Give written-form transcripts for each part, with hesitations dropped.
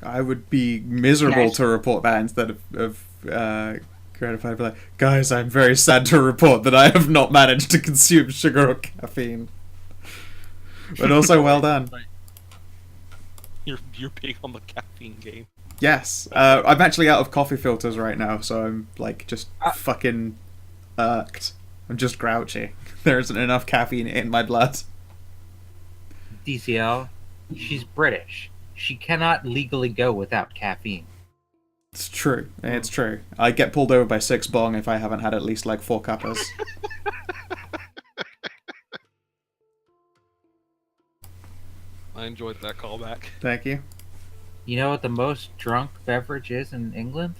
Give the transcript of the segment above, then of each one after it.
I would be miserable to report that instead of gratified. I'd be like, guys, I'm very sad to report that I have not managed to consume sugar or caffeine. But also, well done. You're big on the caffeine game. Yes, I'm actually out of coffee filters right now, so I'm like just fucking irked. I'm just grouchy. There isn't enough caffeine in my blood. DCL, she's British. She cannot legally go without caffeine. It's true. It's true. I get pulled over by 6 bong if I haven't had at least like 4 cuppas. I enjoyed that callback. Thank you. You know what the most drunk beverage is in England?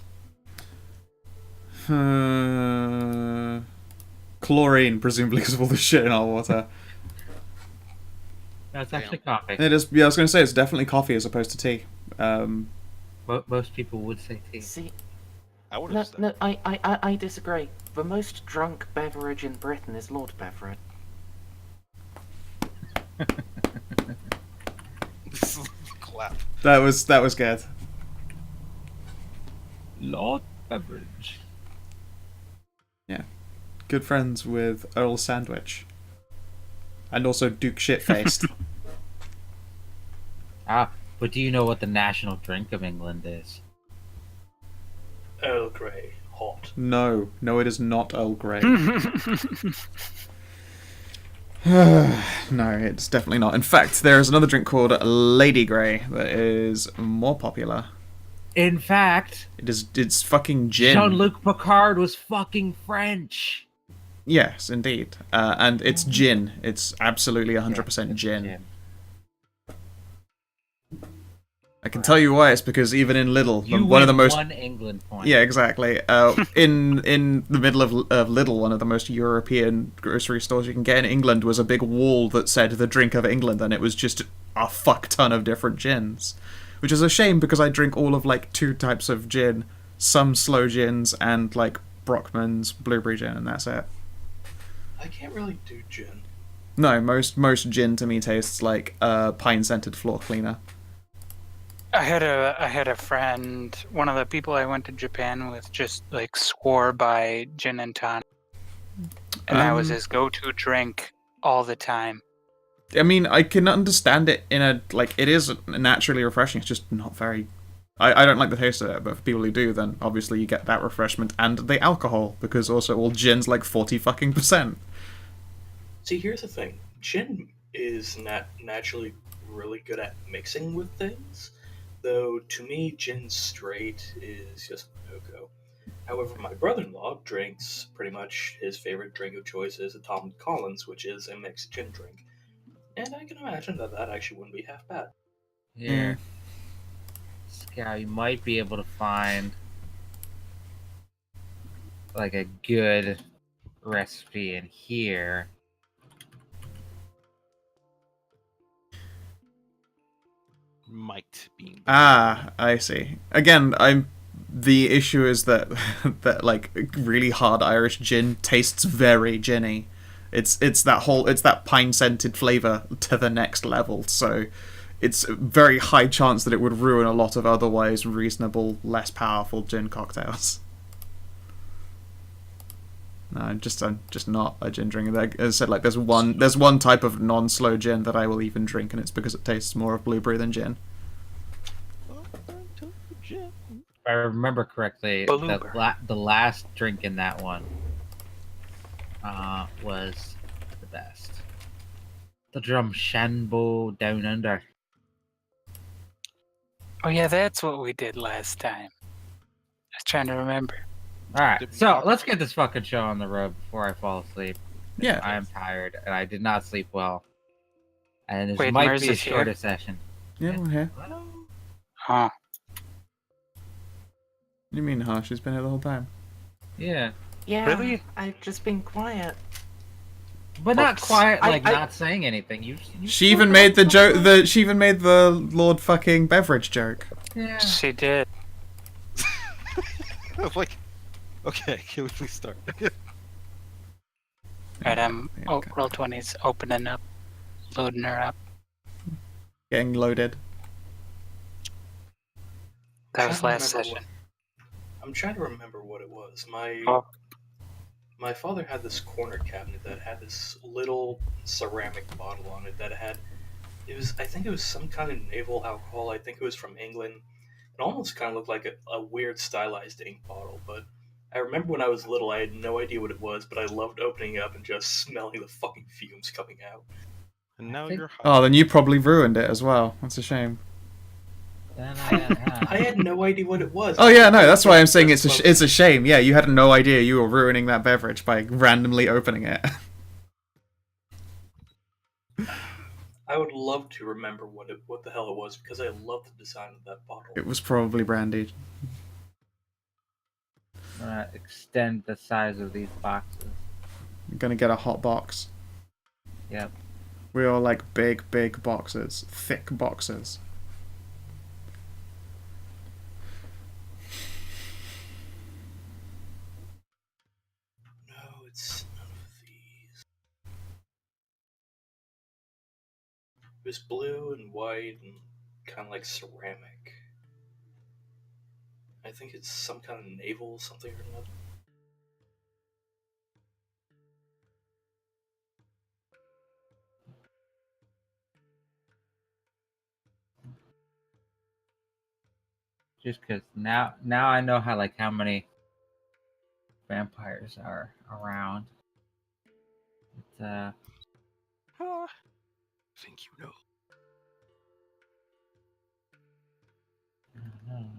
Chlorine, presumably because of all the shit in our water. No, it's actually coffee. It is. Yeah, I was going to say it's definitely coffee as opposed to tea. Most people would say tea. See, I would no, have said. no, I disagree. The most drunk beverage in Britain is Lord Beverage. Clap. That was good. Lord beverage. Yeah. Good friends with Earl Sandwich. And also Duke Shitfaced. But do you know what the national drink of England is? Earl Grey, hot. No, it is not Earl Grey. No, it's definitely not. In fact, there is another drink called Lady Grey that is more popular. In fact, It's fucking gin. Jean-Luc Picard was fucking French. Yes, indeed. And it's gin. It's absolutely 100% gin. I can tell you why. It's because even in Lidl, one of the most... one England point. Yeah, exactly. In the middle of Lidl, one of the most European grocery stores you can get in England, was a big wall that said "the drink of England," and it was just a fuck ton of different gins, which is a shame because I drink all of like 2 types of gin, some slow gins and like Brockman's blueberry gin, and that's it. I can't really do gin. No, most gin to me tastes like a pine-scented floor cleaner. I had a friend, one of the people I went to Japan with, just like swore by gin and tonic, and that was his go-to drink all the time. I mean, I can understand it in a like it is naturally refreshing. It's just not very. I don't like the taste of it, but for people who do, then obviously you get that refreshment and the alcohol because also all gin's like 40% See, here's the thing. Gin is naturally really good at mixing with things, though to me, gin straight is just no-go. However, my brother-in-law drinks pretty much his favorite drink of choice is a Tom Collins, which is a mixed gin drink. And I can imagine that actually wouldn't be half bad. Yeah. Scout, you might be able to find like a good recipe in here. Might be. I see. Again, the issue is that that like really hard Irish gin tastes very ginny. It's that pine scented flavor to the next level. So it's a very high chance that it would ruin a lot of otherwise reasonable, less powerful gin cocktails. No, I'm just not a gin drinker. Like, as I said, like there's one type of non-slow gin that I will even drink, and it's because it tastes more of blueberry than gin. If I remember correctly, the last drink in that one was the best. The Drumshanbo Down Under. Oh yeah, that's what we did last time. I was trying to remember. Alright, so let's get this fucking show on the road before I fall asleep. Yeah. I am tired, and I did not sleep well. And this Wait, might Mers be a is here? shorter session. Yeah, we're here. Huh. What do you mean, huh? She's been here the whole time. Yeah. Yeah, Really? I've just been quiet. But not quiet, I- like I- not saying anything. You She even made the joke. She even made the Lord fucking beverage joke. Yeah. She did. I'm like, okay, can we please start? Right, Okay. Roll20's opening up, loading her up. Getting loaded. That was last session. I'm trying to remember what it was. Oh. My father had this corner cabinet that had this little ceramic bottle on it that had I think it was some kind of naval alcohol. I think it was from England. It almost kind of looked like a weird stylized ink bottle, but I remember when I was little, I had no idea what it was, but I loved opening it up and just smelling the fucking fumes coming out. And now you're high. Oh, then you probably ruined it as well. That's a shame. I had no idea what it was. Oh yeah, no, that's why I'm saying it's a shame. Yeah, you had no idea you were ruining that beverage by randomly opening it. I would love to remember what the hell it was because I love the design of that bottle. It was probably brandy. I'm gonna extend the size of these boxes. I'm gonna get a hot box. Yep. We all like big boxes, thick boxes. No, it's none of these. It was blue and white and kind of like ceramic. I think it's some kind of naval something or another. Just because now I know how many vampires are around. It's, I think you know. I don't know.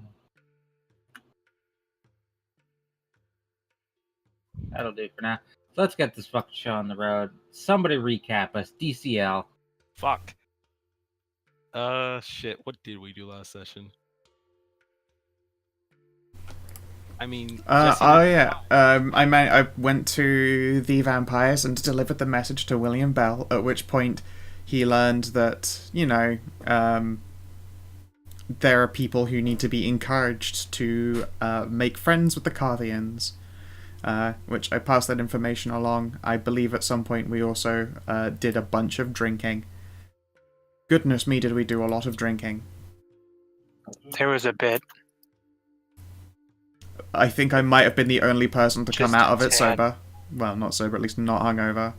That'll do for now. So let's get this fucking show on the road. Somebody recap us. DCL. Fuck. Shit. What did we do last session? I mean, I went to the vampires and delivered the message to William Bell, at which point he learned that, there are people who need to be encouraged to make friends with the Carthians, which I passed that information along. I believe at some point we also did a bunch of drinking. Goodness me, did we do a lot of drinking. There was a bit. I think I might have been the only person to come Just out of a it tad. sober. Well, not sober, at least not hungover.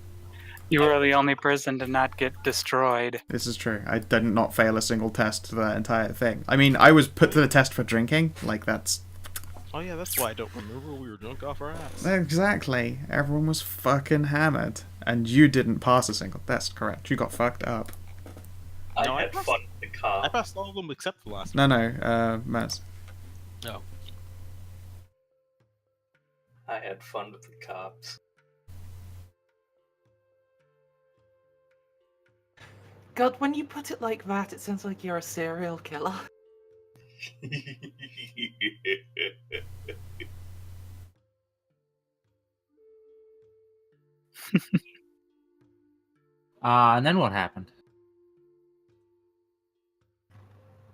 You were the only person to not get destroyed. This is true. I did not fail a single test to that entire thing. I mean, I was put to the test for drinking. Like, that's... Oh yeah, that's why I don't remember we were drunk off our ass. Exactly. Everyone was fucking hammered. And you didn't pass a single test, correct? You got fucked up. No, I had passed- fun with the car. I passed all of them except the last No, one. Maz. No. I had fun with the cops. God, when you put it like that, it sounds like you're a serial killer. And then what happened?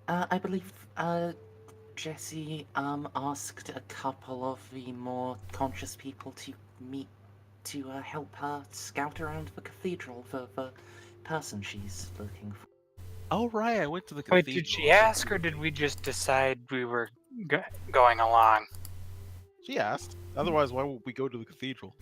I believe Jesse asked a couple of the more conscious people to meet to help her scout around the cathedral for the person she's looking for. Oh right, I went to the Wait, cathedral. did she ask, or did we just decide we were going along? She asked. Otherwise, why would we go to the cathedral?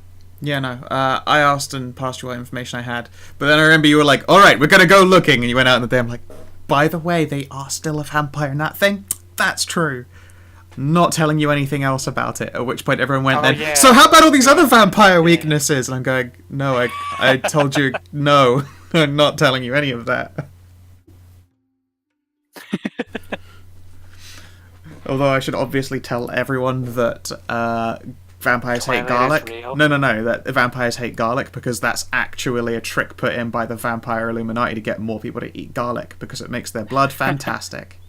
Yeah, no. I asked and passed you what information I had. But then I remember you were like, alright, we're gonna go looking. And you went out in the day. I'm like, by the way, they are still a vampire in that thing? That's true. Not telling you anything else about it. At which point everyone went then, yeah. so how about all these other vampire weaknesses? And I'm going, no, I told you no. I'm not telling you any of that. Although I should obviously tell everyone that vampires hate Twilight is garlic. real. No, that vampires hate garlic because that's actually a trick put in by the vampire Illuminati to get more people to eat garlic because it makes their blood fantastic.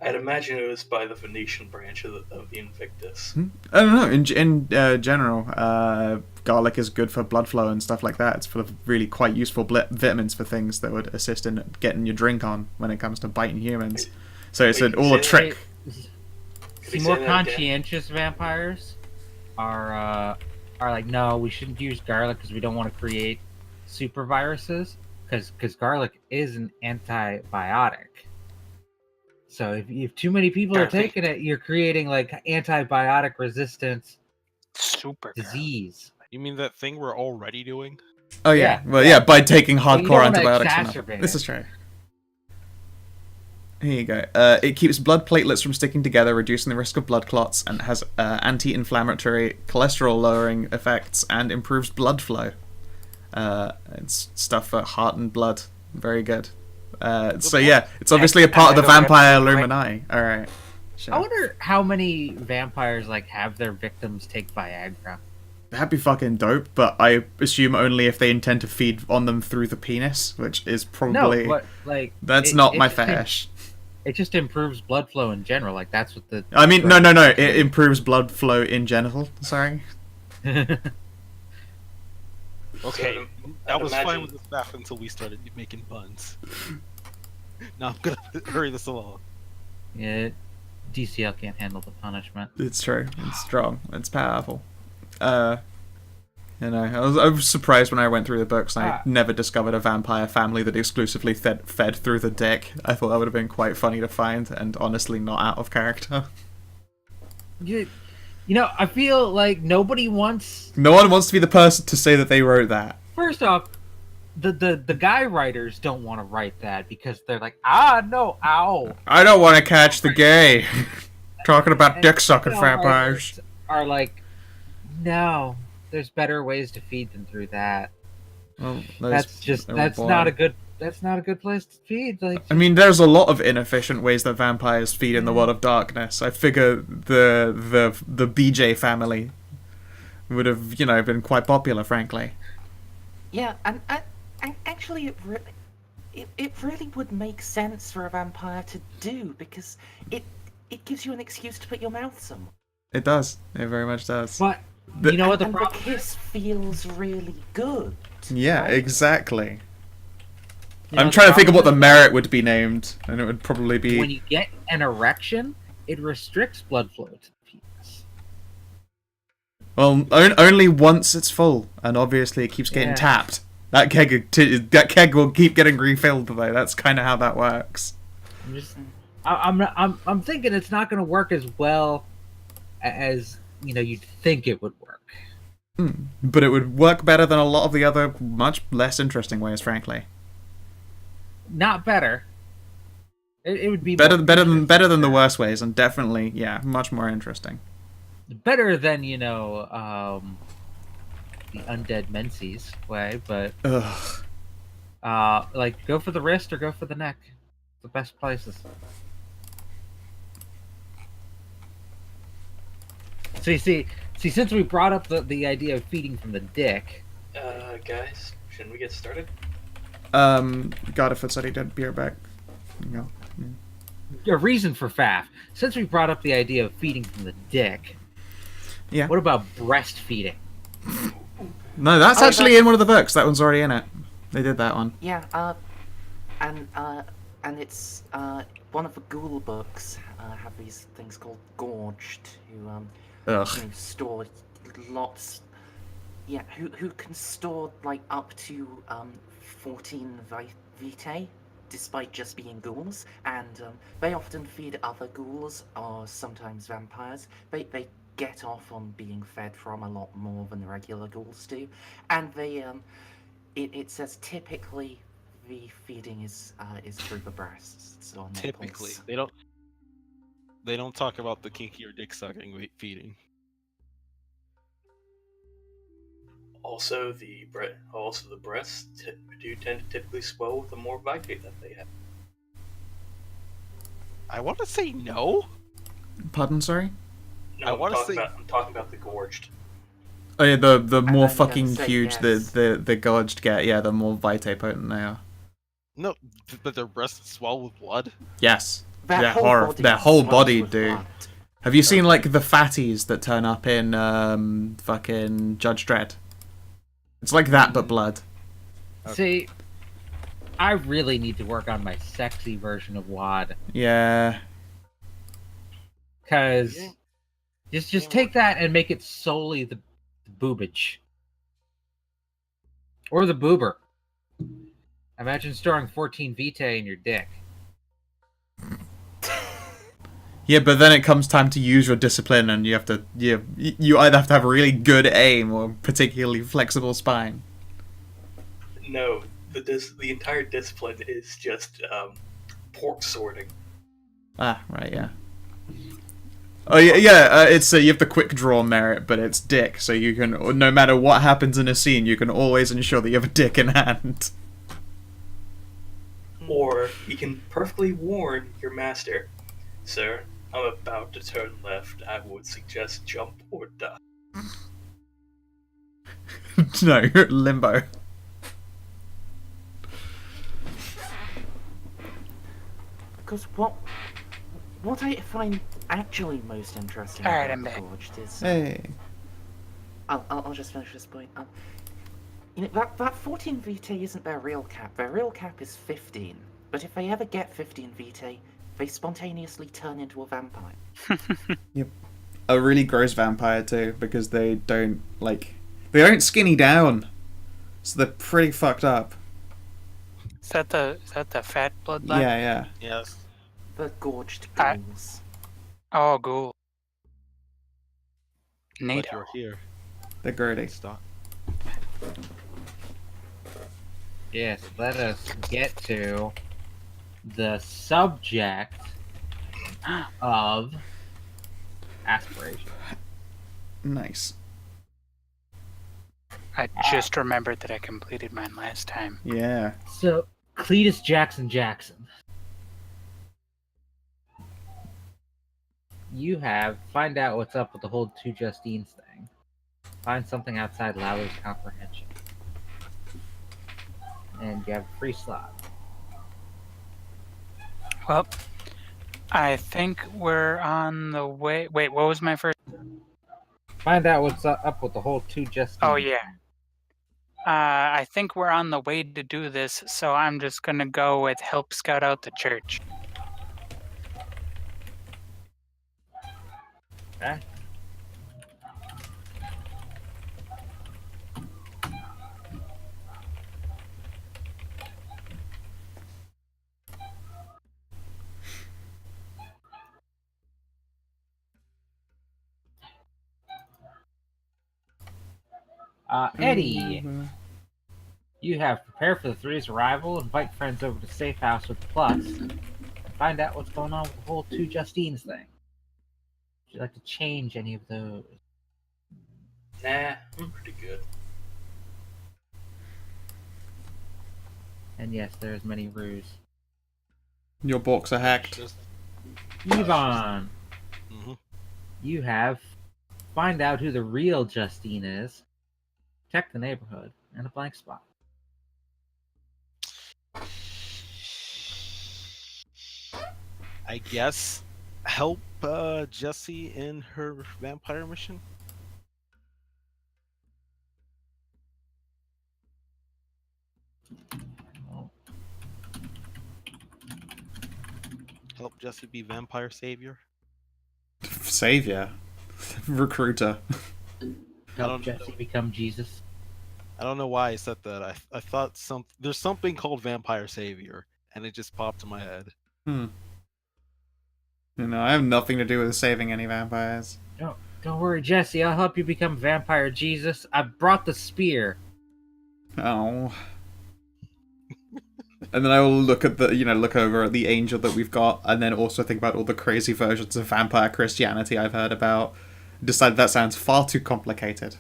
I'd imagine it was by the Venetian branch of the Invictus. I don't know. In general, garlic is good for blood flow and stuff like that. It's full of really quite useful vitamins for things that would assist in getting your drink on when it comes to biting humans. So it's all a trick. See, more conscientious vampires are like, no, we shouldn't use garlic because we don't want to create super viruses. Because garlic is an antibiotic. So if too many people are taking it, you're creating like antibiotic resistance Super gross. disease. You mean that thing we're already doing? Oh yeah, well yeah, by taking you hardcore don't wanna antibiotics. exacerbate This it. is true. Here you go. It keeps blood platelets from sticking together, reducing the risk of blood clots, and has anti-inflammatory, cholesterol-lowering effects, and improves blood flow. It's stuff for heart and blood. Very good. So yeah, it's obviously a part of the vampire Illuminati. All right. Sure. I wonder how many vampires like have their victims take Viagra. That'd be fucking dope, but I assume only if they intend to feed on them through the penis, which is probably No, but like that's not my fetish. It just improves blood flow in general. Like that's what the. I mean, no. It improves blood flow in general. Sorry. Okay, So, I was fine imagine- with this math until we started making buns. Now I'm gonna hurry this along. Yeah, DCL can't handle the punishment. It's true. It's strong. It's powerful. You know, I was surprised when I went through the books and I never discovered a vampire family that exclusively fed through the dick. I thought that would have been quite funny to find, and honestly not out of character. You know, I feel like nobody wants. No one wants to be the person to say that they wrote that. First off, the guy writers don't want to write that because they're like, no, ow. I don't want to catch the gay. Talking about dick sucking Female vampires. writers are like, no, there's better ways to feed them through that. Well, That's not a good place to feed. Like, I mean, there's a lot of inefficient ways that vampires feed in the world of darkness. I figure the BJ family would have, been quite popular, frankly. Yeah, and actually, it really would make sense for a vampire to do because it gives you an excuse to put your mouth somewhere. It does. It very much does. but you know what the And the problem? kiss feels really good. Yeah, right? exactly. You know I'm the trying to think of what the problem merit would be named, and it would probably is be... when you get an erection, it restricts blood flow to the penis. Well, only once it's full, and obviously it keeps getting Yeah. tapped. That keg will keep getting refilled, though. That's kind of how that works. I'm thinking it's not going to work as well as you'd think it would work. But it would work better than a lot of the other, much less interesting ways, frankly. Not better. It would be Better more than interesting. the worst ways, and definitely, yeah, much more interesting. Better than the undead Menzies way, but Ugh. like go for the wrist or go for the neck. The best places. See, since we brought up the idea of feeding from the dick, Guys, shouldn't we get started? God, if it's said he did, be right back. No. a reason for faff. Since we brought up the idea of feeding from the dick, Yeah. what about breastfeeding? No, that's actually in one of the books. That one's already in it. They did that one. Yeah, and it's one of the ghoul books have these things called gorged who Ugh. store lots. Yeah, who can store like up to 14 vitae, despite just being ghouls, and they often feed other ghouls or sometimes vampires. They get off on being fed from a lot more than regular ghouls do, and they it says typically the feeding is through the breasts or nipples. Typically, they don't talk about the kinky or dick sucking feeding. Also, the breasts do tend to typically swell with the more vitae that they have. I want to say no. Pardon, sorry? No, I I'm wanna talking say- about I'm talking about the gorged. Oh yeah, the more I'm gonna fucking say huge yes. the gorged get, yeah, the more vitae potent they are. No, but their breasts swell with blood. Yes. Their whole body Their whole swells body with do. blood. Have you seen like the fatties that turn up in fucking Judge Dredd? It's like that but blood. See, I really need to work on my sexy version of WAD. Yeah. Because Yeah. just take that and make it solely the boobage. Or the boober. Imagine storing 14 vitae in your dick. Yeah, but then it comes time to use your discipline, and you either have to have a really good aim or particularly flexible spine. No, the entire discipline is just pork sorting. Ah, right, yeah. Oh yeah. It's you have the quick draw merit, but it's dick, so you can, no matter what happens in a scene, you can always ensure that you have a dick in hand. Or you can perfectly warn your master, "Sir, I'm about to turn left. I would suggest jump or die." No, you're at limbo. Because what I find actually most interesting All right, about I'm the back. Gorged is... Hey. I'll just finish this point. You know, that 14 vitae isn't their real cap. Their real cap is 15. But if they ever get 15 vitae, they spontaneously turn into a vampire. Yep. A really gross vampire too, because they don't skinny down, so they're pretty fucked up. Is that the fat bloodline? Yeah. Yes. The Gorged I- ghouls. Oh, ghoul. But NATO. you're here. They're grody. Stop. Yes, let us get to the subject of aspiration. Nice. I just remembered that I completed mine last time. Yeah. So, Cletus Jackson. You find out what's up with the whole two Justines thing. Find something outside Lowry's comprehension. And you have a free slot. Well, I think we're on the way. Wait, what was my first? Find out what's up with the whole two Justines. Oh, yeah. I think we're on the way to do this, so I'm just gonna go with help scout out the church. Okay. Eddie, you have prepared for the three's arrival, invite friends over to Safe House with the Plus, and find out what's going on with the whole two Justines thing. Would you like to change any of those? Nah, I'm pretty good. And yes, there's many ruse. Your books are hacked. Just. Yvonne, Mm-hmm. you have find out who the real Justine is, check the neighborhood, and a blank spot. I guess help Jessie in her vampire mission. Help Jessie be vampire savior. Savior. Recruiter. Help don't Jesse become Jesus. I don't know why I said that. I thought there's something called vampire savior, and it just popped in my head. You know, I have nothing to do with saving any vampires. Don't worry, Jesse. I'll help you become vampire Jesus. I brought the spear. Oh. And then I will look over at the angel that we've got, and then also think about all the crazy versions of vampire Christianity I've heard about. Decide that sounds far too complicated.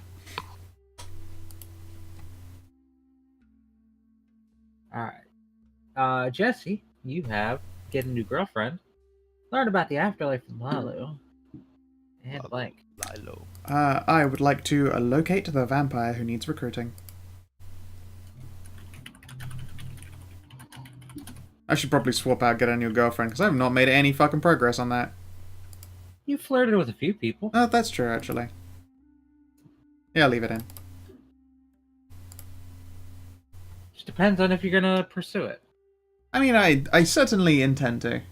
Alright. Jesse, you have get a new girlfriend, learn about the afterlife from Lalu, and blank. Lilo. I would like to locate the vampire who needs recruiting. I should probably swap out get a new girlfriend, because I have not made any fucking progress on that. You flirted with a few people. Oh, that's true, actually. Yeah, I'll leave it in. Just depends on if you're gonna pursue it. I mean, I certainly intend to.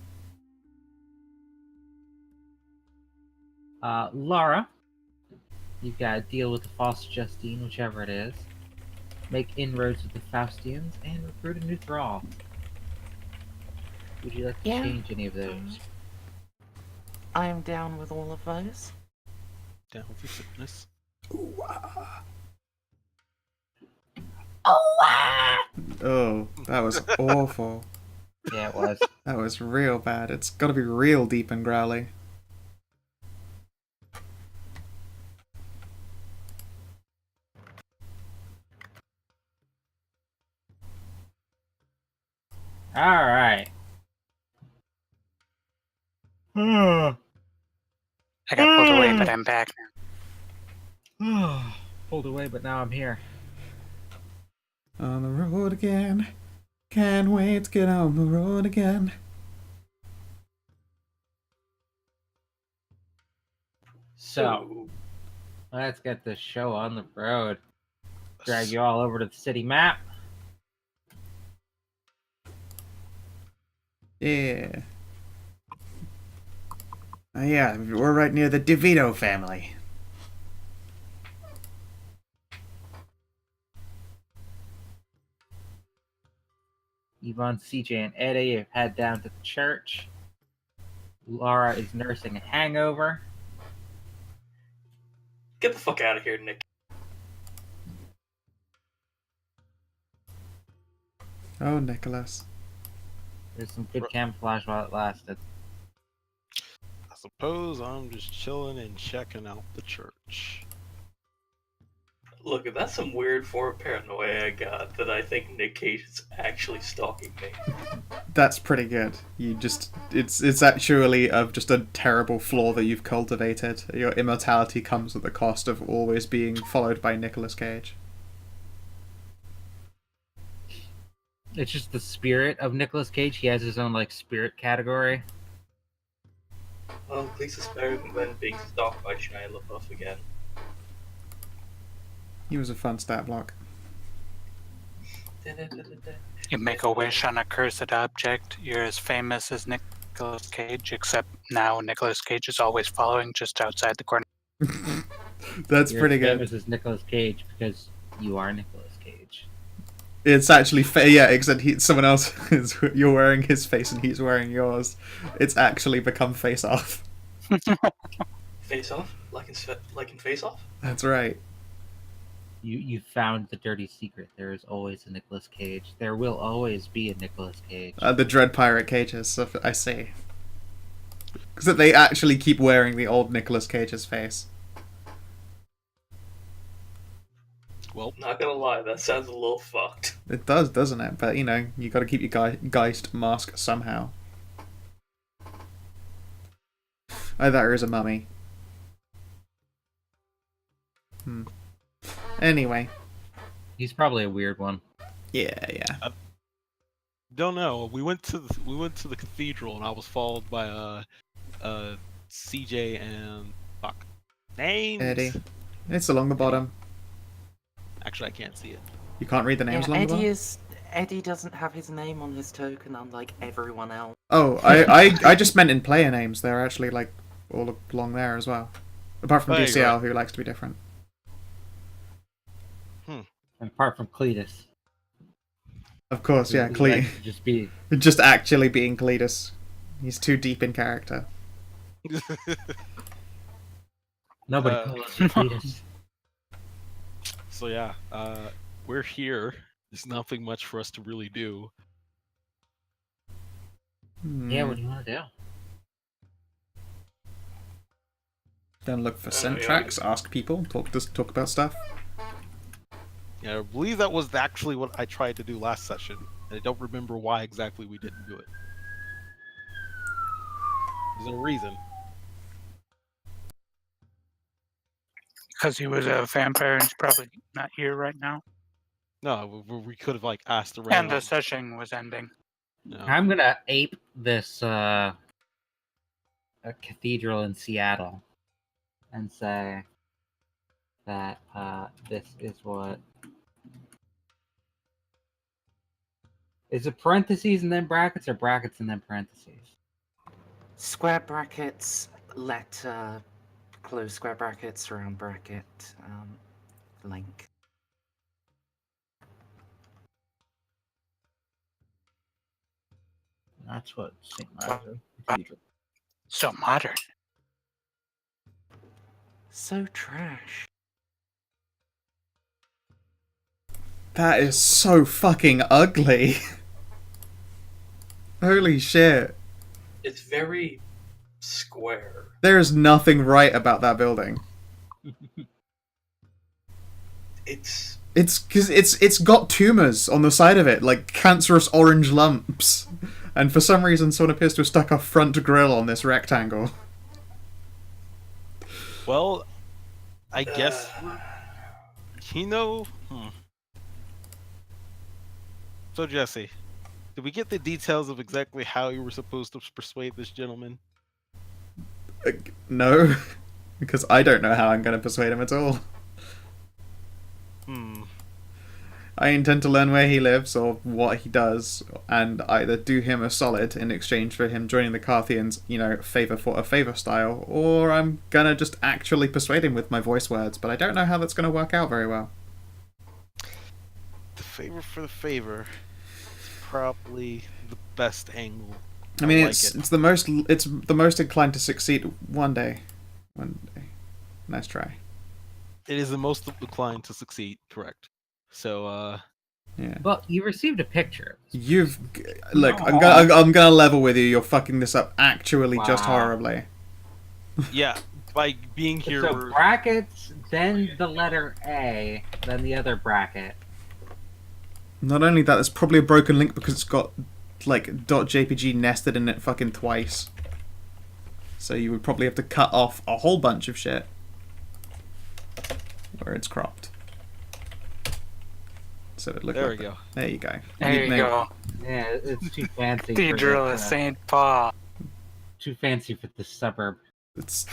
Laura, you've got to deal with the false Justine, whichever it is. Make inroads with the Faustians, and recruit a new thrall. Would you like to change any of those? I am down with all of those. Down with the sickness. Oh, that was awful. Yeah, it was. That was real bad. It's got to be real deep and growly. All right. I got pulled away, but I'm back now. Pulled away, but now I'm here. On the road again. Can't wait to get on the road again. So, let's get this show on the road. Drag you all over to the city map. Yeah. Yeah, we're right near the DeVito family. Yvonne, CJ, and Eddie have head down to the church. Laura is nursing a hangover. Get the fuck out of here, Nick. Oh, Nicholas. There's some good camouflage while it lasted. I suppose I'm just chilling and checking out the church. Look, that's some weird form of paranoia I got that I think Nick Cage is actually stalking me. That's pretty good. It's actually just a terrible flaw that you've cultivated. Your immortality comes at the cost of always being followed by Nicolas Cage. It's just the spirit of Nicolas Cage. He has his own spirit category. Well, at least it's better than being stalked by Shia LaBeouf again. He was a fun stat block. You make a wish on a cursed object, you're as famous as Nicolas Cage, except now Nicolas Cage is always following just outside the corner. That's You're pretty as good. famous as Nicolas Cage because you are Nicolas Cage. It's actually yeah, except someone else is. You're wearing his face and he's wearing yours. It's actually become Face Off. Face Off? Like in Face Off? That's right. You found the dirty secret. There is always a Nicolas Cage. There will always be a Nicolas Cage. The Dread Pirate Cages, I see. Because they actually keep wearing the old Nicolas Cage's face. Well, Not gonna lie, that sounds a little fucked. It does, doesn't it? But, you got to keep your Geist mask somehow. Either there is a mummy. Anyway. He's probably a weird one. Yeah. don't know. We went to the cathedral, and I was followed by CJ and names. Eddie. It's along the bottom. Actually, I can't see it. You can't read the names along the bottom? Eddie doesn't have his name on his token, unlike everyone else. Oh, I just meant in player names. They're actually all along there as well. Apart from There you DCL, who likes to be different. And apart from Cletus. Of course, yeah, He likes to just be. just actually being Cletus. He's too deep in character. Nobody calls him Cletus. So yeah, we're here. There's nothing much for us to really do. Yeah, what do you want to do? Then look for yeah. scent tracks, ask people, talk about stuff. Yeah, I believe that was actually what I tried to do last session, and I don't remember why exactly we didn't do it. There's a reason. Because he was a vampire and he's probably not here right now. No, we could have asked around. And the session was ending. No. I'm gonna ape this a cathedral in Seattle and say that this is what is it parentheses and then brackets or brackets and then parentheses? Square brackets, letter, close square brackets, round bracket, link. That's what St. Martin's Cathedral. So modern. So trash. That is so fucking ugly. Holy shit. It's very square. There is nothing right about that building. It's It's because it's got tumors on the side of it, like cancerous orange lumps. And for some reason, someone appears to have stuck a front grille on this rectangle. Well, I guess you know. So Jesse, did we get the details of exactly how you were supposed to persuade this gentleman? No, because I don't know how I'm going to persuade him at all. I intend to learn where he lives or what he does, and either do him a solid in exchange for him joining the Carthians, you know, favor for a favor style, or I'm gonna just actually persuade him with my voice words, but I don't know how that's gonna work out very well. The favor for the favor is probably the best angle. I mean, like it's it. it's the most inclined to succeed one day. One day. Nice try. It is the most inclined to succeed, correct. So, Yeah. Well, you received a picture. Look. I'm gonna level with you. You're fucking this up actually just Wow. horribly. yeah, by being here, So we're- brackets, then the letter A, then the other bracket. Not only that, there's probably a broken link because it's got like .jpg nested in it fucking twice. So you would probably have to cut off a whole bunch of shit where it's cropped. So it looked there like we go. There you go. There you go. Yeah, it's too fancy. Cathedral for of this, St. Paul. Too fancy for this suburb. It's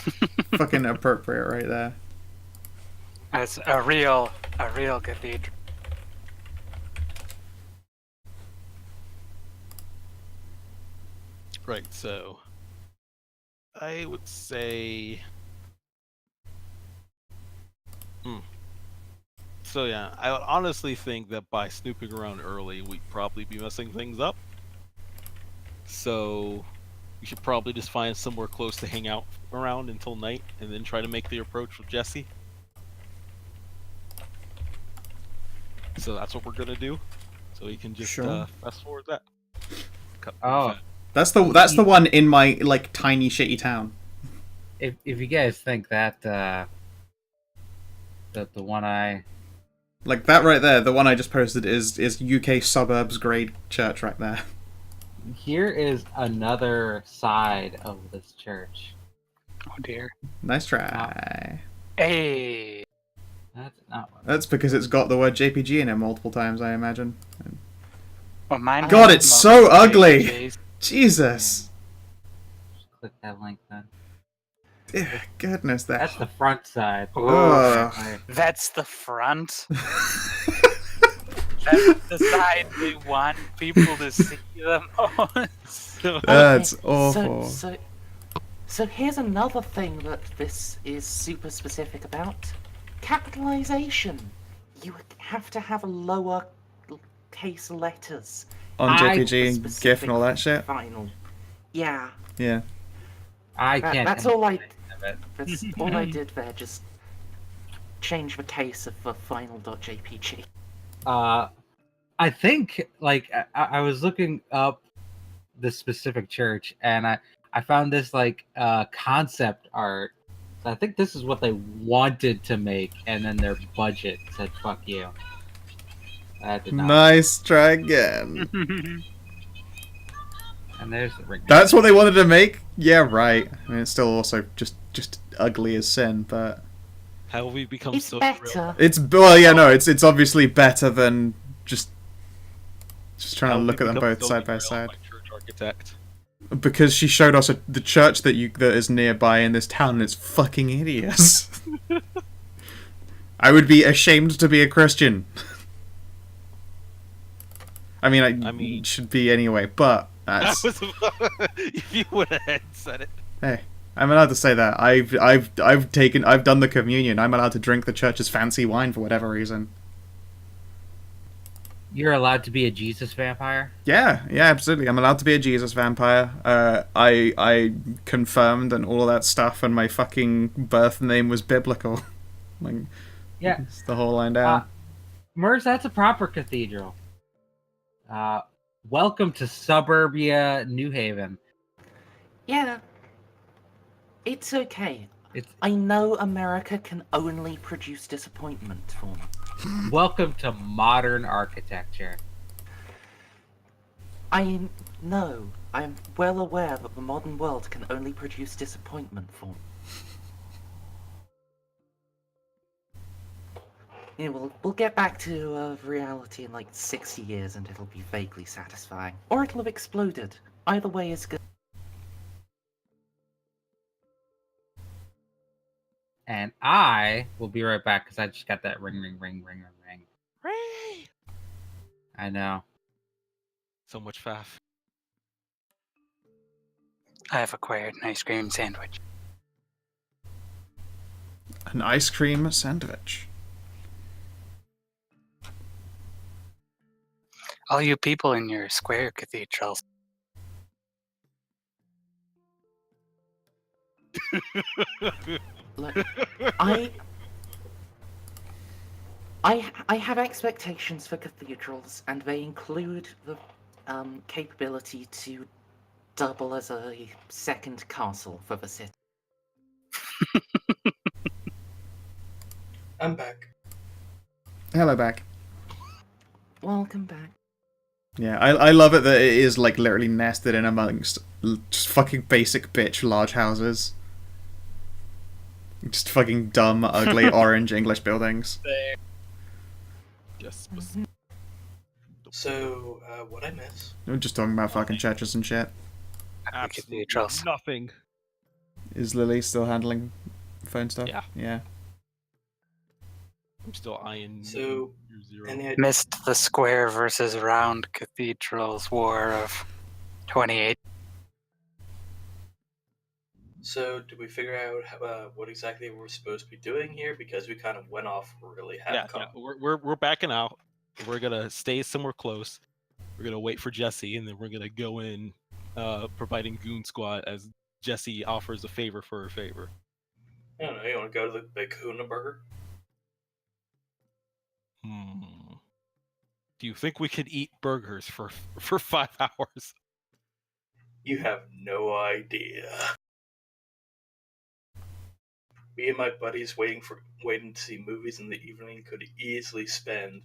fucking appropriate right there. That's a real cathedral. Right, so I would say So yeah, I would honestly think that by snooping around early, we'd probably be messing things up. So we should probably just find somewhere close to hang out around until night, and then try to make the approach with Jesse. So that's what we're gonna do. So we can just Sure. fast forward that. Cut Oh. that. That's the one in my like tiny shitty town. If you guys think that the one I Like that right there, the one I just posted is UK suburbs grade church right there. here is another side of this church. Oh dear. Nice try. Hey. That's not what. That's because it's got the word JPG in it multiple times, I imagine. Well, mine. God, has it's so multiple ugly. pages. Jesus. Just click that link then. Ugh, goodness, That's the front side. Ugh. That's the front. That's the side they want people to see the most. That's Okay, awful. So here's another thing that this is super specific about. Capitalization. You have to have a lower case letters. On I- JPG and GIF and all that shit. Final. Yeah. Yeah. I can't. That's all I. think of it. That's all I did there. Just change the case of the final.jpg. I think like I was looking up the specific church and I found this like concept art. So I think this is what they wanted to make, and then their budget said "fuck you." That did not. Nice try again. And there's the ring. That's what they wanted to make? Yeah, right. I mean, it's still also just ugly as sin, but How have we become It's so better. it's it's obviously better than just trying to look at them both side by side. Church architect. Because she showed us the church that is nearby in this town, and it's fucking hideous. I would be ashamed to be a Christian. I mean, should be anyway, but that's... If you would have said it. Hey, I'm allowed to say that. I've done the communion. I'm allowed to drink the church's fancy wine for whatever reason. You're allowed to be a Jesus vampire? Yeah, absolutely. I'm allowed to be a Jesus vampire. I confirmed and all of that stuff, and my fucking birth name was biblical. Like, Yeah. it's the whole line down. Mers, that's a proper cathedral. Welcome to suburbia New Haven. Yeah. It's okay. It's I know America can only produce disappointment for me. welcome to modern architecture. I know. I'm well aware that the modern world can only produce disappointment for me. Yeah, we'll get back to reality in like 60 years and it'll be vaguely satisfying. Or it'll have exploded. Either way is good. And I will be right back because I just got that ring. Ray! I know. So much faff. I have acquired an ice cream sandwich. An ice cream sandwich. All you people in your square cathedrals. Look, I have expectations for cathedrals, and they include the capability to double as a second castle for the city. I'm back. Hello back. Welcome back. Yeah, I love it that it is like literally nested in amongst just fucking basic bitch large houses. Just fucking dumb, ugly, orange English buildings. Yes. So, what I miss? We're just talking about fucking churches and shit. Absolutely Cathedrals. nothing. Is Lily still handling phone stuff? Yeah. Yeah. I'm still eyeing So, year zero. Any idea? Missed the square versus round cathedrals war of 28. So, did we figure out what exactly we're supposed to be doing here? Because we kind of went off really Yeah, half-cocked. we're backing out. We're gonna stay somewhere close. We're gonna wait for Jesse, and then we're gonna go in, providing Goon Squad as Jesse offers a favor for a favor. I don't know. You want to go to the Big Kahuna Burger? Do you think we could eat burgers for 5 hours? You have no idea. Me and my buddies waiting to see movies in the evening could easily spend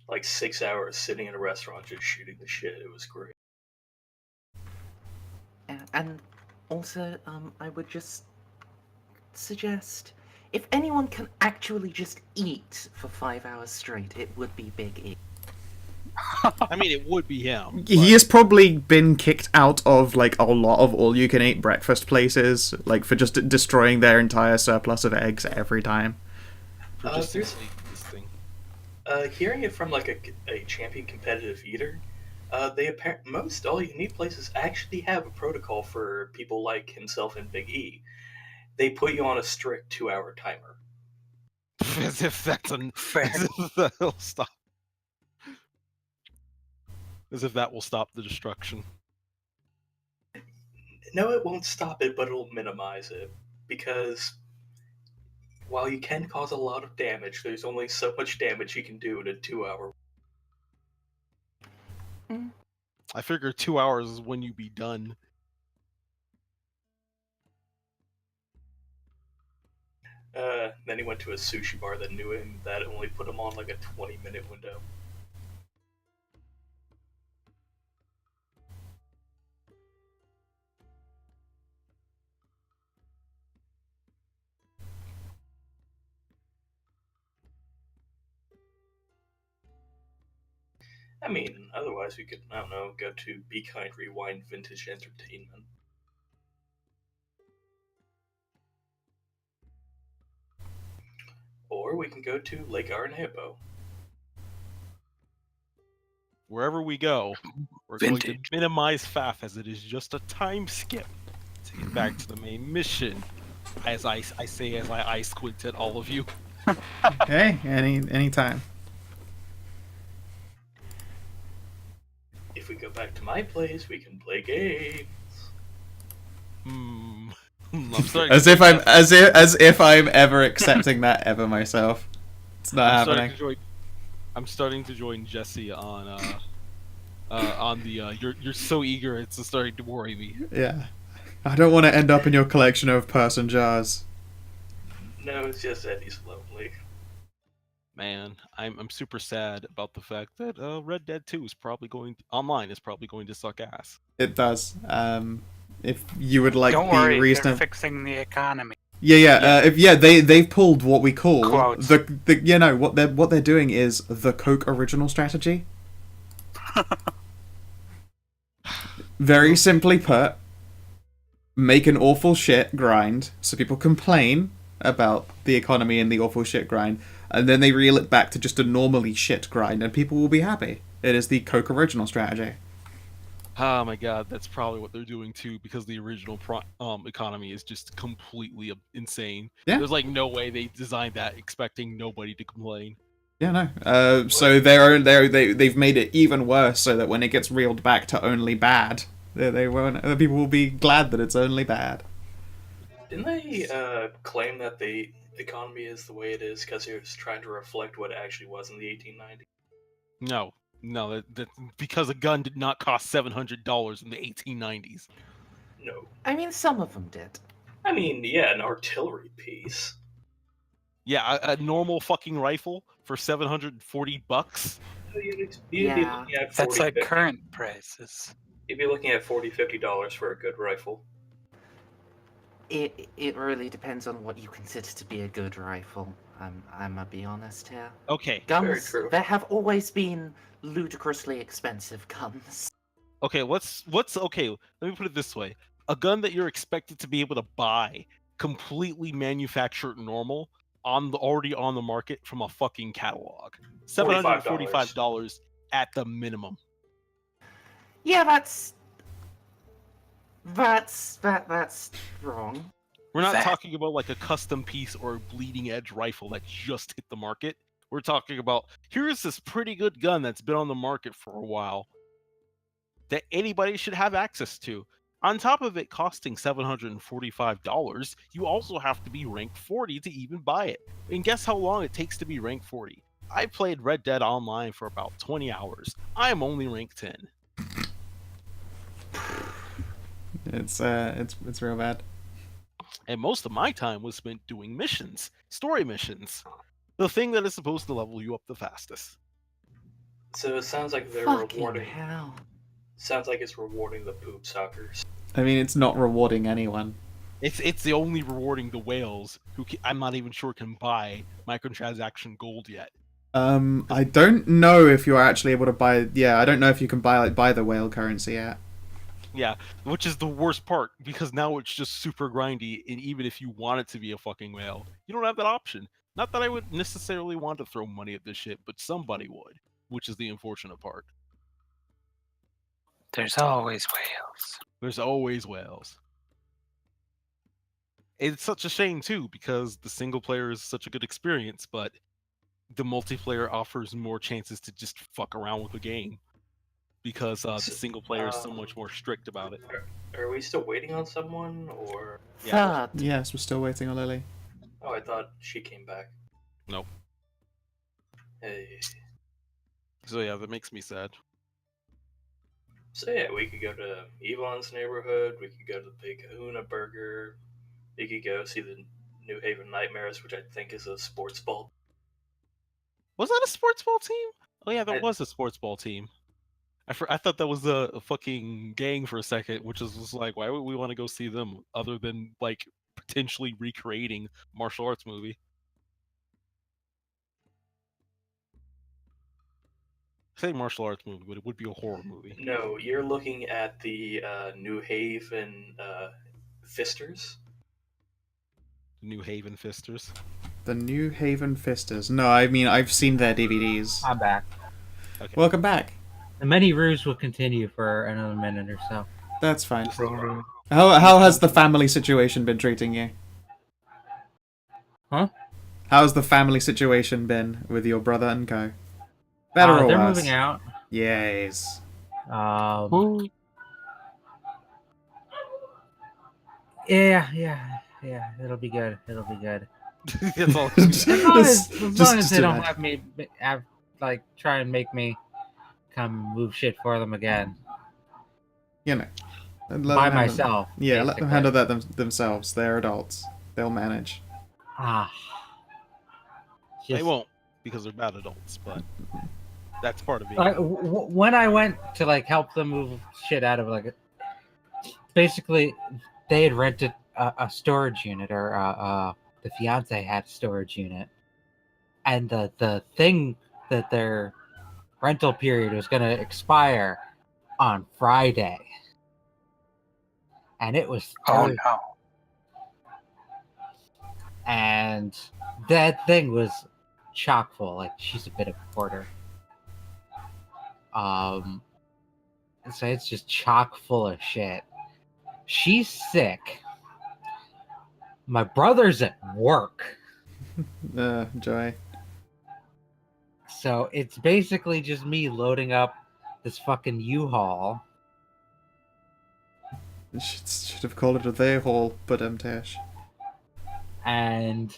like 6 hours sitting in a restaurant just shooting the shit. It was great. And also, I would just suggest, if anyone can actually just eat for 5 hours straight, it would be Big E. I mean, it would be him. He has probably been kicked out of like a lot of all-you-can-eat breakfast places, like for just destroying their entire surplus of eggs every time. For just there's- saying this thing. Hearing it from like a champion competitive eater, most all-you-can-eat places actually have a protocol for people like himself and Big E. They put you on a strict 2-hour timer. As if that's Fair. as if that'll stop. As if that will stop the destruction. No, it won't stop it, but it'll minimize it. Because while you can cause a lot of damage, there's only so much damage you can do in a 2-hour. I figure 2 hours is when you be done. Then he went to a sushi bar that knew him that only put him on like a 20-minute window. I mean, otherwise we could, I don't know, go to Be Kind Rewind Vintage Entertainment. Or we can go to Lake Aranebo. Wherever we go, we're going to Vintage. minimize faff as it is just a time skip to get back to the main mission. As I say as I eye squint at all of you. Hey, any time. if we go back to my place, we can play games. I'm starting As to if join I'm as if I'm ever accepting that ever myself. It's not I'm starting happening. to join. I'm starting to join Jesse on the you're so eager it's starting to worry me. Yeah. I don't want to end up in your collection of person jars. No, it's just that he's lonely. Man, I'm super sad about the fact that Red Dead 2 is probably online is probably going to suck ass. It does. If you would like Don't the worry, reason, they're fixing the economy. they've pulled what we call Quotes. what they're doing is the Coke original strategy. Very simply put, make an awful shit grind so people complain about the economy and the awful shit grind, and then they reel it back to just a normally shit grind, and people will be happy. It is the Coke original strategy. Oh my god, that's probably what they're doing too, because the original economy is just completely insane. Yeah. There's like no way they designed that expecting nobody to complain. Yeah, no. So they've made it even worse, so that when it gets reeled back to only bad, they won't. People will be glad that it's only bad. Didn't they claim that the economy is the way it is because it was trying to reflect what it actually was in the 1890s? No, that because a gun did not cost $700 in the 1890s. No. I mean, some of them did. I mean, yeah, an artillery piece. Yeah, a normal fucking rifle for $740. You'd be Yeah. looking at That's 40, like 50 current prices. You'd be looking at $40-50 for a good rifle. It really depends on what you consider to be a good rifle. I'm gonna be honest here. Okay, Very Guns, true. there have always been ludicrously expensive guns. okay, okay, let me put it this way. A gun that you're expected to be able to buy completely manufactured normal already on the market from a fucking catalog. $745 at the minimum. Yeah, that's wrong. We're not That- talking about like a custom piece or a bleeding edge rifle that just hit the market. We're talking about here's this pretty good gun that's been on the market for a while that anybody should have access to. On top of it costing $745, you also have to be ranked 40 to even buy it. And guess how long it takes to be ranked 40? I played Red Dead Online for about 20 hours. I am only ranked 10. It's real bad. And most of my time was spent doing missions, story missions. The thing that is supposed to level you up the fastest. So it sounds like they're Fucking rewarding. hell. Sounds like it's rewarding the poop suckers. I mean, it's not rewarding anyone. It's the only rewarding the whales who I'm not even sure can buy microtransaction gold yet. I don't know if you're actually able to buy. Yeah, I don't know if you can buy the whale currency yet. Yeah, which is the worst part because now it's just super grindy, and even if you want it to be a fucking whale, you don't have that option. Not that I would necessarily want to throw money at this shit, but somebody would, which is the unfortunate part. There's always whales. There's always whales. It's such a shame too because the single player is such a good experience, but the multiplayer offers more chances to just fuck around with the game because the single player is so much more strict about it. Are we still waiting on someone, or? Yeah. Third. Yes, we're still waiting on Lily. Oh, I thought she came back. Nope. Hey. So yeah, that makes me sad. So yeah, we could go to Yvonne's neighborhood. We could go to the Big Kahuna Burger. We could go see the New Haven Nightmares, which I think is a sports ball. Was that a sports ball team? Oh yeah, that I- was a sports ball team. I thought that was a fucking gang for a second, which is just like, why would we want to go see them other than like potentially recreating martial arts movie? I say martial arts movie, but it would be a horror movie. No, you're looking at the New Haven Fisters. New Haven Fisters. The New Haven Fisters. No, I mean I've seen their DVDs. I'm back. Okay. Welcome back. The many ruse will continue for another minute or so. That's fine. How has the family situation been treating you? Huh? How's the family situation been with your brother and co? Better or They're worse? moving out. Yes. Ooh. Yeah. It'll be good. That's all. As long as Just they don't imagine. have me try and make me come move shit for them again You know, let them by handle- myself. Yeah, let them basically. handle that themselves. They're adults. They'll manage. Ah, They just won't because they're bad adults, but that's part of being. when I went to like help them move shit out of like, basically, they had rented a storage unit, or the fiance had a storage unit, and the thing that their rental period was going to expire on Friday, and it was Oh Thursday, no. and that thing was chock full. Like, she's a bit of a hoarder. So it's just chock full of shit. She's sick. My brother's at work. Joy. So it's basically just me loading up this fucking U-Haul. Should have called it a they hole, but Tash. And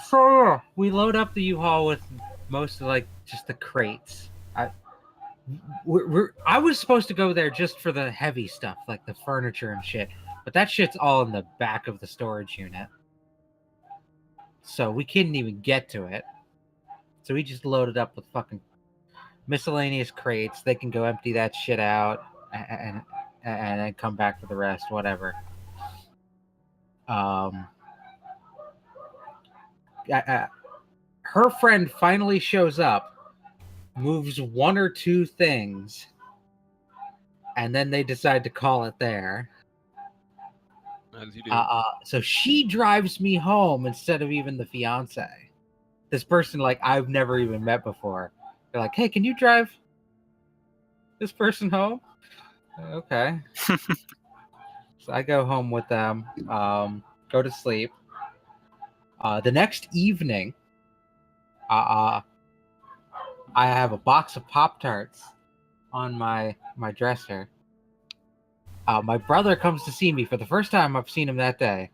so we load up the U-Haul with most of like just the crates. I was supposed to go there just for the heavy stuff, like the furniture and shit, but that shit's all in the back of the storage unit, so we couldn't even get to it. So we just loaded up with fucking miscellaneous crates. They can go empty that shit out and then come back for the rest, whatever. Her friend finally shows up, moves one or two things, and then they decide to call it there. As you do. So she drives me home instead of even the fiance. This person, like, I've never even met before. They're like, "Hey, can you drive this person home?" Okay. So I go home with them, go to sleep. The next evening, I have a box of Pop-Tarts on my dresser. My brother comes to see me for the first time. I've seen him that day.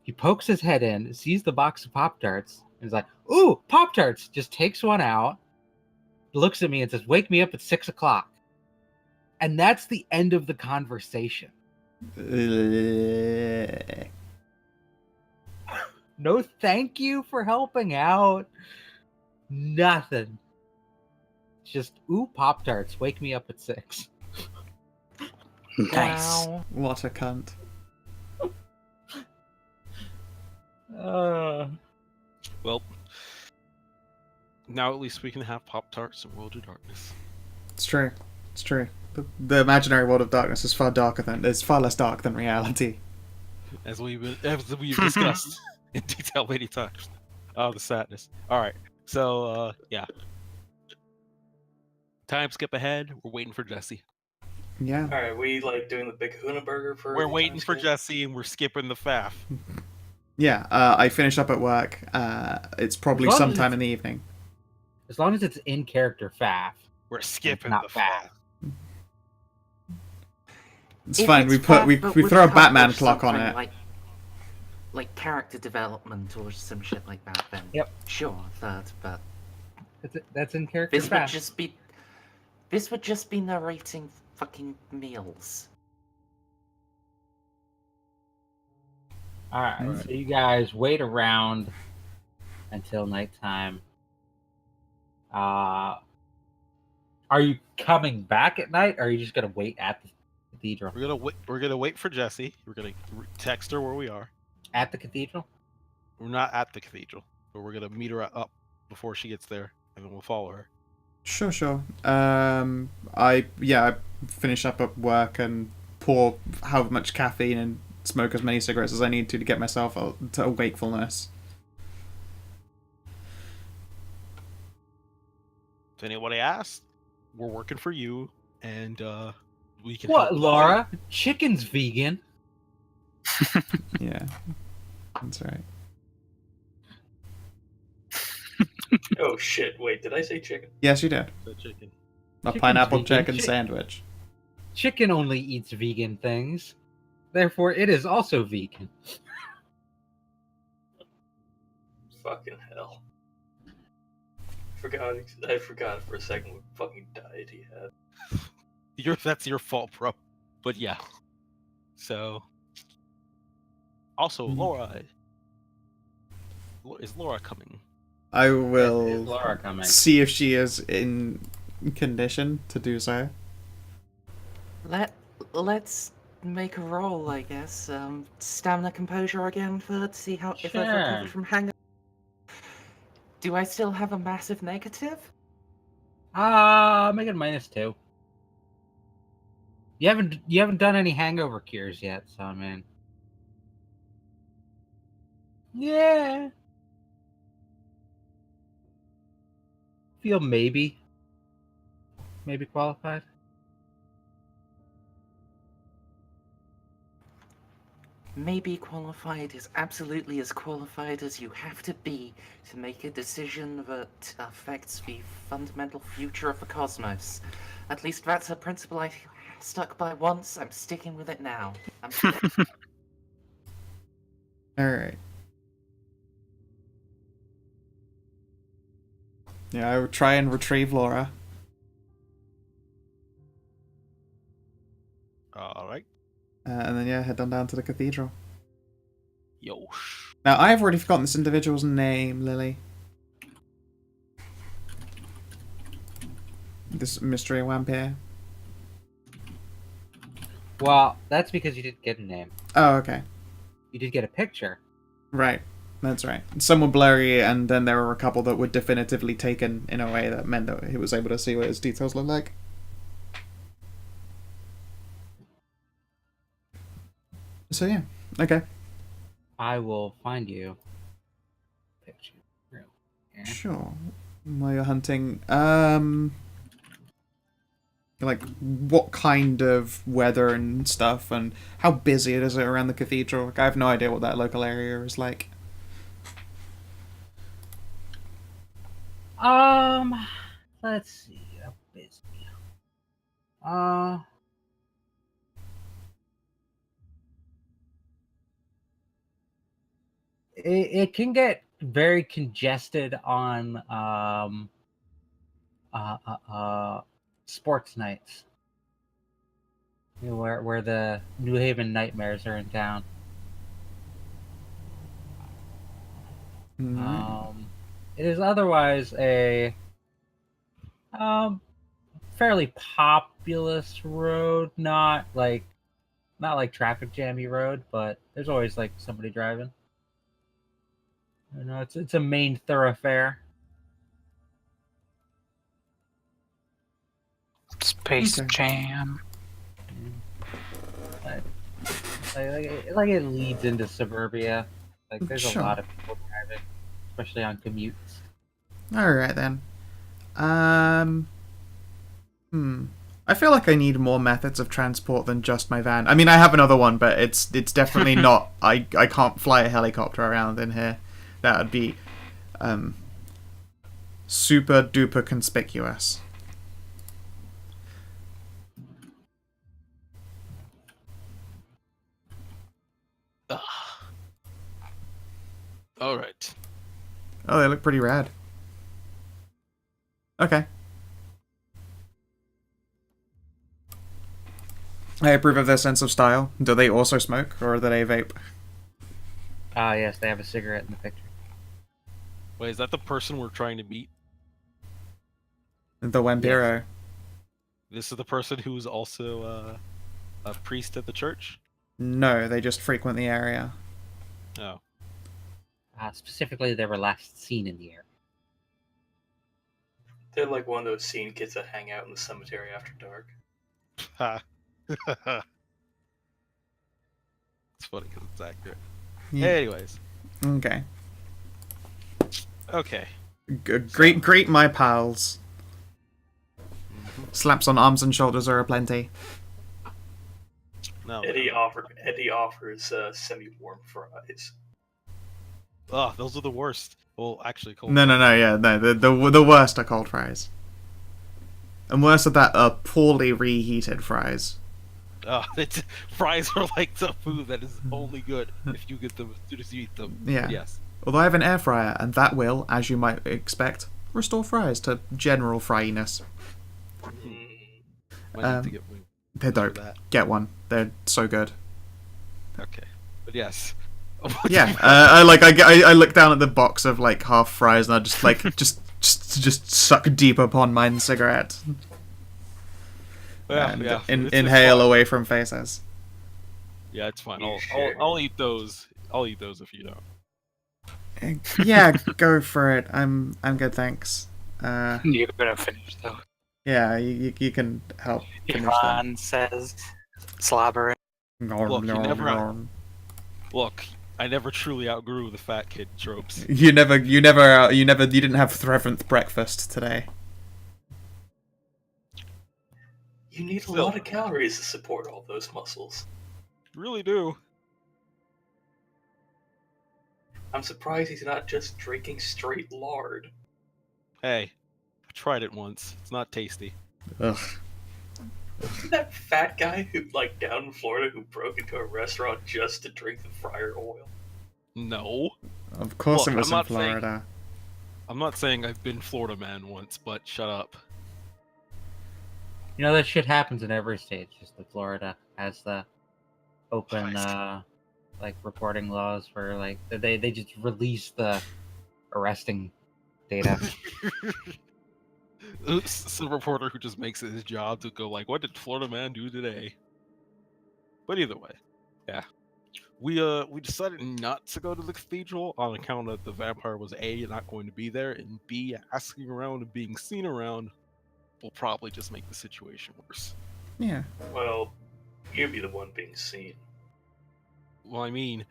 He pokes his head in, sees the box of Pop-Tarts, and is like, "Ooh, Pop-Tarts!" Just takes one out, looks at me and says, "Wake me up at 6 o'clock." And that's the end of the conversation. No thank you for helping out. Nothing. Just, "Ooh, Pop-Tarts, wake me up at 6. Nice. Wow. What a cunt. Well, now at least we can have Pop-Tarts and World of Darkness. It's true. It's true. The imaginary world of darkness is far less dark than reality. As we've discussed in detail many times. Oh, the sadness. All right, so yeah. Time skip ahead. We're waiting for Jesse. Yeah. All right, we like doing the Big Kahuna Burger for. We're the waiting time for skip? Jesse, and we're skipping the faff. Yeah, I finished up at work. It's probably As long as sometime it's- in the evening. As long as it's in character faff. We're skipping not the bad. faff. It's If fine. it's We but throw a with Batman help or clock on something it. Like character development or some shit like that. Then Yep. sure, that. But That's in character this would faff. just be narrating fucking meals. All right, so you guys wait around until nighttime. Are you coming back at night, or are you just gonna wait at the cathedral? We're gonna wait for Jesse. We're gonna text her where we are. At the cathedral? We're not at the cathedral, but we're gonna meet her up before she gets there, and then we'll follow her. Sure. I finish up at work and pour how much caffeine and smoke as many cigarettes as I need to get myself to a wakefulness. If anybody asks, we're working for you, and we can. What, help. Laura? Chicken's vegan. Yeah, that's right. Oh shit! Wait, did I say chicken? Yes, you did. The chicken. A Chicken's pineapple vegan. chicken sandwich. Chicken only eats vegan things. Therefore, it is also vegan. Fucking hell. I forgot for a second what fucking diet he had. That's your fault, bro. But yeah. So. Also, Laura. Is Laura coming? I Is will Laura coming? see if she is in condition to do so. Let's make a roll, I guess. Stamina composure again to see how if I've Sure. recovered from hangover. Do I still have a massive negative? Make it -2. You haven't done any hangover cures yet, so I mean. Yeah. Feel maybe qualified. Maybe qualified is absolutely as qualified as you have to be to make a decision that affects the fundamental future of the cosmos. At least that's a principle I stuck by once. I'm sticking with it now. Alright. Yeah, I would try and retrieve Laura. Alright. And then, yeah, head on down to the cathedral. Yo. Now, I've already forgotten this individual's name, Lily. This mystery vampire. Well, that's because you didn't get a name. Oh, okay. You did get a picture. Right. That's right. Some were blurry, and then there were a couple that were definitively taken in a way that meant that he was able to see what his details looked like. So, yeah. Okay. I will find you. Picture. Yeah. Sure. While you're hunting, like, what kind of weather and stuff, and how busy it is around the cathedral? Like, I have no idea what that local area is like. Let's see. How busy. It can get very congested on sports nights. You know, where the New Haven Nightmares are in town. It is otherwise a fairly populous road, not like traffic jammy road, but there's always like somebody driving. You know, it's a main thoroughfare. Space Okay. Jam. Like it leads into suburbia. Like there's Sure. a lot of people driving, especially on commutes. Alright then. I feel like I need more methods of transport than just my van. I mean, I have another one, but it's definitely not. I can't fly a helicopter around in here. That would be super duper conspicuous. Alright. Oh, they look pretty rad. Okay. I approve of their sense of style. Do they also smoke, or do they vape? Yes, they have a cigarette in the picture. Wait, is that the person we're trying to meet? The vampiro. This is the person who's also a priest at the church? No, they just frequent the area. Oh. Specifically, they were last seen in the air. They're like one of those scene kids that hang out in the cemetery after dark. Ha. It's funny because it's accurate. Yeah. Anyways. Okay. Okay. Great, my pals. Slaps on arms and shoulders are aplenty. No. Eddie offers semi-warm fries. Oh, those are the worst. Well, actually, cold. No, yeah, no. The worst are cold fries. And worse of that are poorly reheated fries. Fries are like the food that is only good if you get them as soon as you eat them. Yeah. But yes. Although I have an air fryer, and that will, as you might expect, restore fries to general fryiness. Might need to get one They're for dope. that. Get one. They're so good. Okay. But yes. Yeah. I look down at the box of like half fries, and I just like just suck deep upon mine cigarette. Yeah, And yeah. It's inhale fine. away from faces. Yeah, it's fine. You sure? I'll eat those. I'll eat those if you don't. Yeah, go for it. I'm good, thanks. You're gonna finish though. Yeah, you can help finish them. Ivan says, slobbering. Look, Look, I never truly outgrew the fat kid tropes. You didn't have seventh breakfast today. You need a Still. lot of calories to support all those muscles. Really do. I'm surprised he's not just drinking straight lard. Hey, I tried it once. It's not tasty. Ugh. Isn't that fat guy who, like, down in Florida who broke into a restaurant just to drink the fryer oil? No. Of course Look, it was I'm in not saying- Florida. I'm not saying I've been Florida man once, but shut up. You know, that shit happens in every state. Just that Florida has the open, like, reporting laws for, like, they just release the arresting data. Some reporter who just makes it his job to go like, what did Florida man do today? But either way, yeah. We decided not to go to the cathedral on account of the vampire was A, not going to be there, and B, asking around and being seen around will probably just make the situation worse. Yeah. Well, you'd be the one being seen. Well, I mean,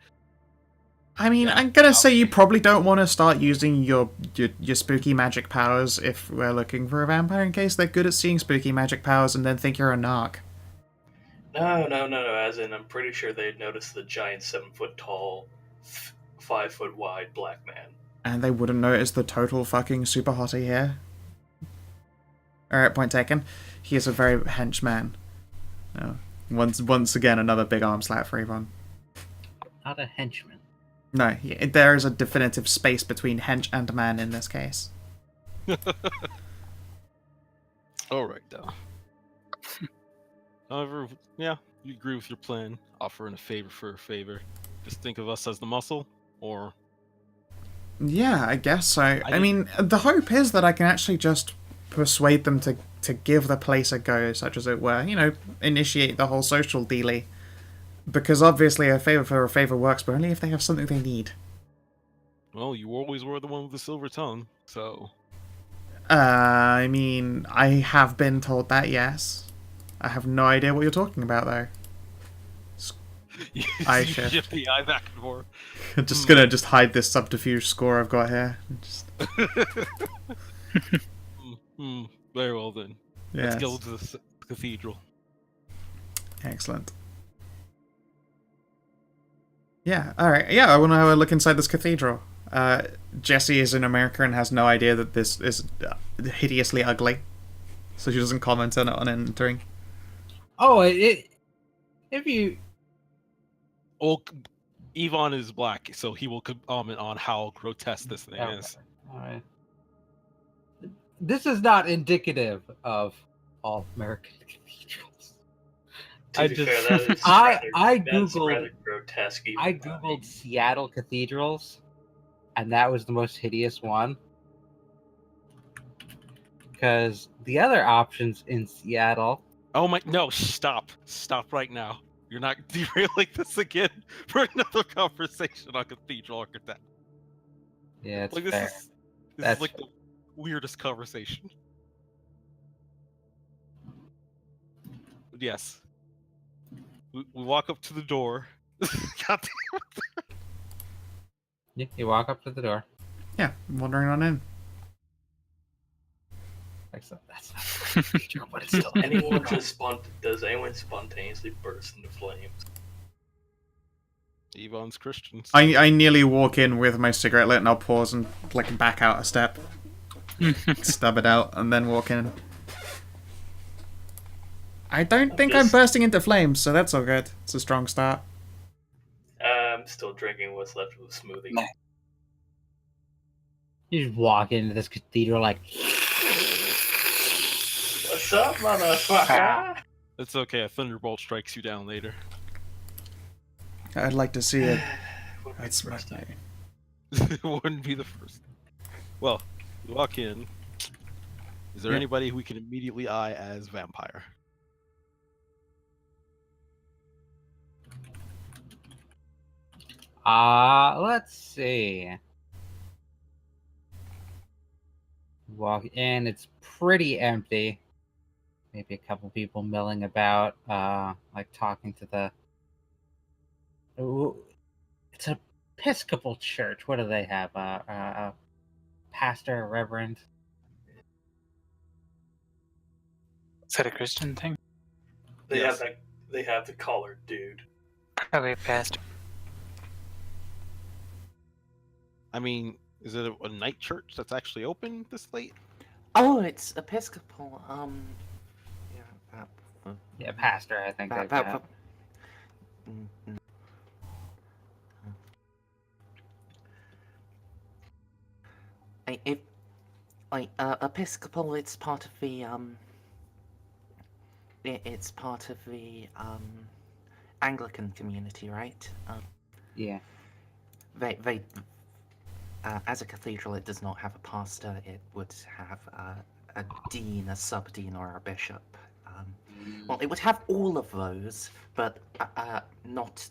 Yeah. I'm gonna say you probably don't want to start using your spooky magic powers if we're looking for a vampire, in case they're good at seeing spooky magic powers and then think you're a narc. No. As in, I'm pretty sure they'd notice the giant 7-foot-tall, 5-foot-wide black man. And they wouldn't notice the total fucking super hottie here. Alright, point taken. He is a very hench man. No. Once again, another big arm slap for Yvonne. Not a henchman. No, there is a definitive space between hench and man in this case. alright though. However, yeah, you agree with your plan, offering a favor for a favor. Just think of us as the muscle, or... Yeah, I guess so. I didn't- mean, the hope is that I can actually just persuade them to give the place a go, such as it were. You know, initiate the whole social dealy. Because obviously a favor for a favor works, but only if they have something they need. Well, you always were the one with the silver tongue, so... I mean, I have been told that, yes. I have no idea what you're talking about, though. you I you shift. shift the eye back and forth. I'm just gonna hide this subterfuge score I've got here. Just, Very well then. yes. Let's go to the cathedral. Excellent. Yeah, alright. Yeah, I want to have a look inside this cathedral. Jessie is in America and has no idea that this is hideously ugly. So she doesn't comment on it on entering. Oh, if you... Well, Yvonne is black, so he will comment on how grotesque this thing Okay. is. Alright. This is not indicative of all American cathedrals. To I be just- fair, that is I that's googled- rather grotesque. even I by me. googled Seattle cathedrals, and that was the most hideous one. Because the other options in Seattle... Oh my, no, stop right now. You're not derailing this again for another conversation on cathedral architect. Yeah, it's Like this fair. is That's like the weirdest conversation. But yes, we walk up to the door. God damn. Yeah, you walk up to the door. Yeah, wandering on in. Except that's not a cathedral, but it's still... Does anyone spontaneously burst into flames? Yvonne's Christians. I nearly walk in with my cigarette lit and I'll pause and like back out a step. Stub it out and then walk in. I don't think I'm bursting into flames, so that's all good. It's a strong start. I'm still drinking what's left of the smoothie. Nice. You just walk into this cathedral like, What's up, motherfucker? It's okay. A thunderbolt strikes you down later. I'd like to see it. Wouldn't be That's the first my time. It wouldn't be the first. Well, you walk in. Is there Yeah. anybody we can immediately eye as vampire? let's see. Walk in, it's pretty empty. Maybe a couple people milling about, like talking to the. Ooh, it's a Episcopal church. What do they have? A pastor, a reverend. Is that a Christian thing? They Yes. have the collared dude. Probably a pastor. I mean, is it a night church that's actually open this late? Oh, it's Episcopal. Yeah, Yeah, pastor. I think they've got. mm. Episcopal, it's part of the it's part of the Anglican community, right? Yeah. They as a cathedral, it does not have a pastor. It would have a dean, a sub-dean, or a bishop. Well, it would have all of those, but not.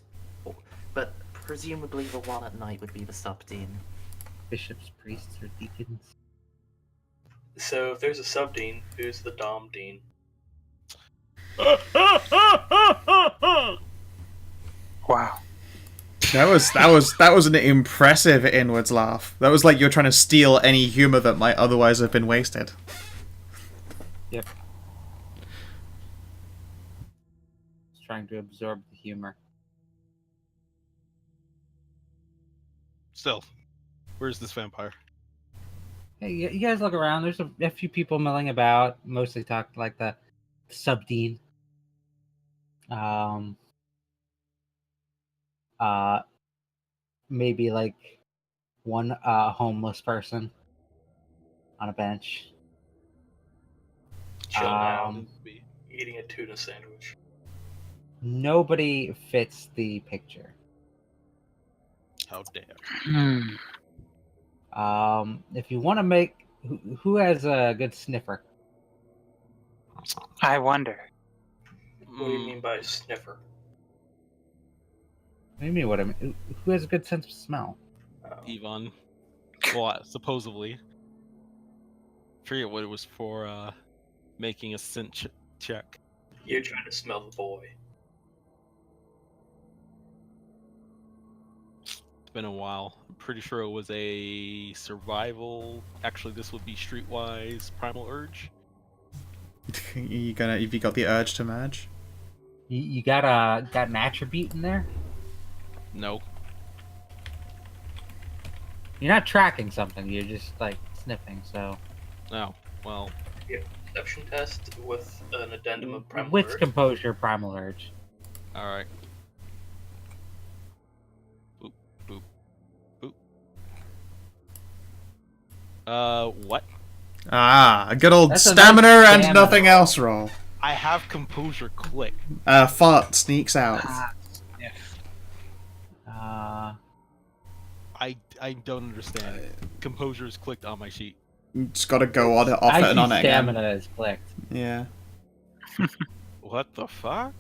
But presumably, the one at night would be the sub-dean. Bishops, priests, or deacons. So if there's a sub dean, who's the dom dean? Wow. That was an impressive inwards laugh. That was like you're trying to steal any humor that might otherwise have been wasted. Yep. Just trying to absorb the humor. Still, where's this vampire? Hey, you guys look around. There's a few people milling about. Mostly talk like the sub-dean. Maybe like one homeless person on a bench. Chilling out, Um, eating a tuna sandwich. Nobody fits the picture. How dare. If you want to make, who has a good sniffer? I wonder. What do you mean by sniffer? What do you mean? What I mean? Who has a good sense of smell? Yvonne. Well, supposedly. Forget what it was for, making a scent check. You're trying to smell the boy. It's been a while. I'm pretty sure it was a survival. Actually, this would be streetwise primal urge. Have you got the urge to merge? You got an attribute in there? No. You're not tracking something. You're just like sniffing. So No. Well, You have a perception test with an addendum of primal wits, urge. composure, primal urge. alright. Boop, boop, boop. What? Ah, a good old That's a stamina nice and stamina nothing roll. else roll. I have composure clicked. Fart sneaks out. Sniff. I don't understand. Composure is clicked on my sheet. You just gotta go on it, off I it, see and on it again. stamina is clicked. Yeah. What the fuck?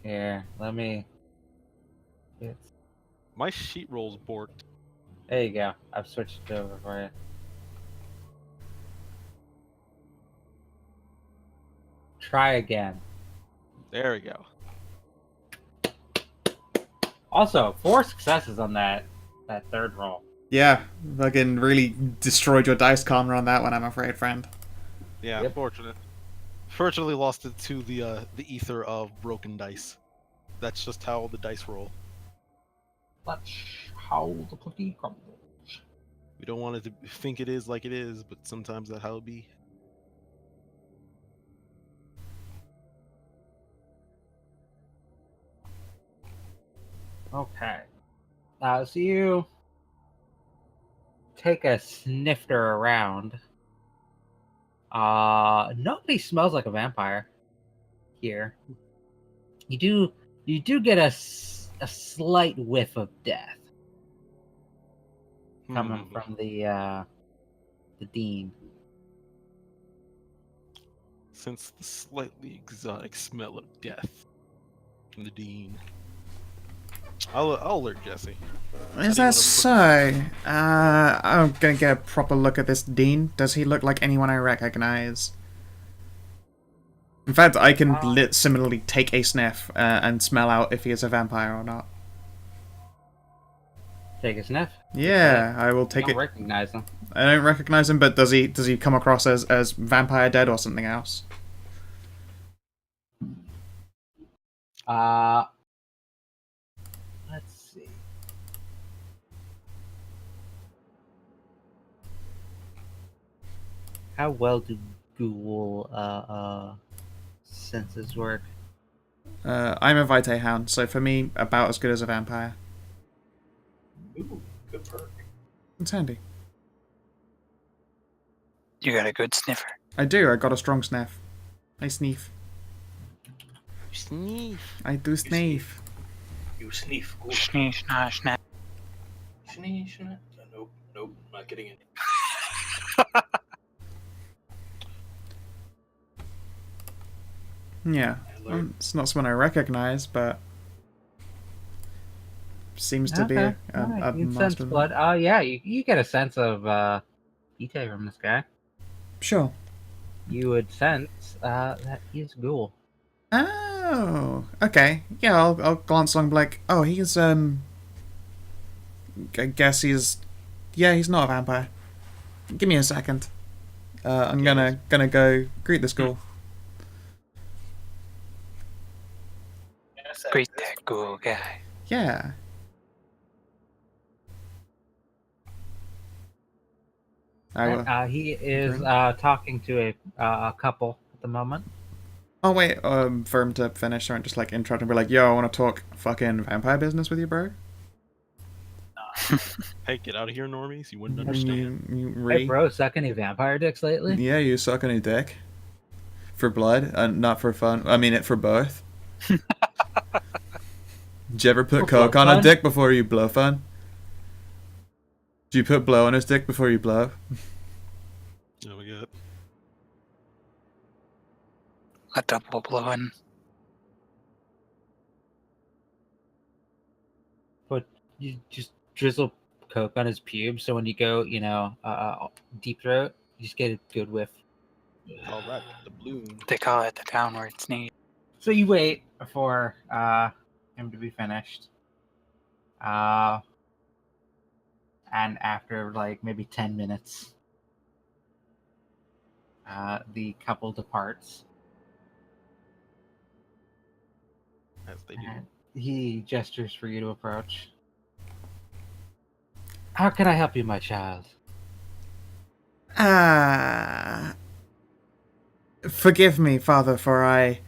Here, let me. My sheet roll's borked. There you go. I've switched it over for you. Try again. There we go. Also, 4 successes on that third roll. Yeah, fucking really destroyed your dice karma on that one, I'm afraid, friend. Yeah, Yep. fortunate. Fortunately, lost it to the ether of broken dice. That's just how the dice roll. That's how the cookie crumbles. We don't want it to think it is like it is, but sometimes that's how it be. Okay. So you take a snifter around. Nobody smells like a vampire here. You do get a slight whiff of death coming from the dean. Since the slightly exotic smell of death from the dean. I'll alert Jesse. Is that so? I'm gonna get a proper look at this dean. Does he look like anyone I recognize? In fact, I can similarly take a sniff and smell out if he is a vampire or not. Take a sniff. Yeah, I will take You it. don't recognize him. I don't recognize him, but does he come across as vampire dead or something else? Let's see. How well do ghoul senses work? I'm a Vitae Hound, so for me, about as good as a vampire. Ooh, good perk. It's handy. You got a good sniffer. I do, I got a strong sniff. I sniff. Sneeze. I do sniff. You sniff. Good. Schnee, schna, schna. Sneeze. Nope, not getting it. Yeah, it's not someone I recognize, but seems to be a Alright, you can sense master. blood. Yeah, you get a sense of Vitae from this guy. Sure. You would sense that he's a ghoul. Oh, okay. Yeah, I'll glance along, like, oh, he's I guess he's not a vampire. Give me a second. I'm gonna go greet the school. Great that ghoul guy. Yeah. I will. He is talking to a couple at the moment. Oh wait, for him to finish, I won't just like interrupt and be like, "Yo, I want to talk fucking vampire business with you, bro." Hey, get out of here, normies. You wouldn't understand. Hey, bro, suck any vampire dicks lately? Yeah, you suck any dick. For blood, and not for fun. I mean it for both. Did you ever put For coke blow on a fun? dick before you blow fun? Did you put blow on his dick before you blow? Oh my god. A double blowing. But you just drizzle coke on his pubes, so when you go, deep throat, you just get a good whiff. All right, the balloon. They call it the downward sneeze. So you wait for him to be finished. And after like maybe 10 minutes, the couple departs. As they do. And he gestures for you to approach. How can I help you, my child? Forgive me, Father, for I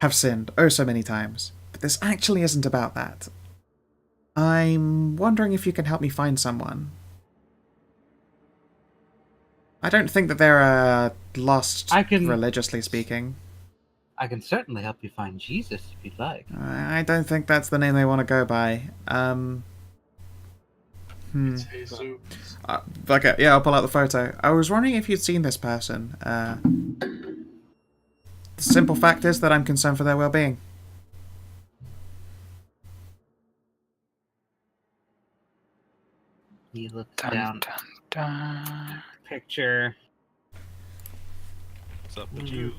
have sinned oh so many times. But this actually isn't about that. I'm wondering if you can help me find someone. I don't think that they're lost, religiously speaking. I can certainly help you find Jesus if you'd like. I don't think that's the name they want to go by. It's Jesus. Okay, yeah, I'll pull out the photo. I was wondering if you'd seen this person. The simple fact is that I'm concerned for their well-being. He looks Dun, down. dun, dun. Picture. What's up with you?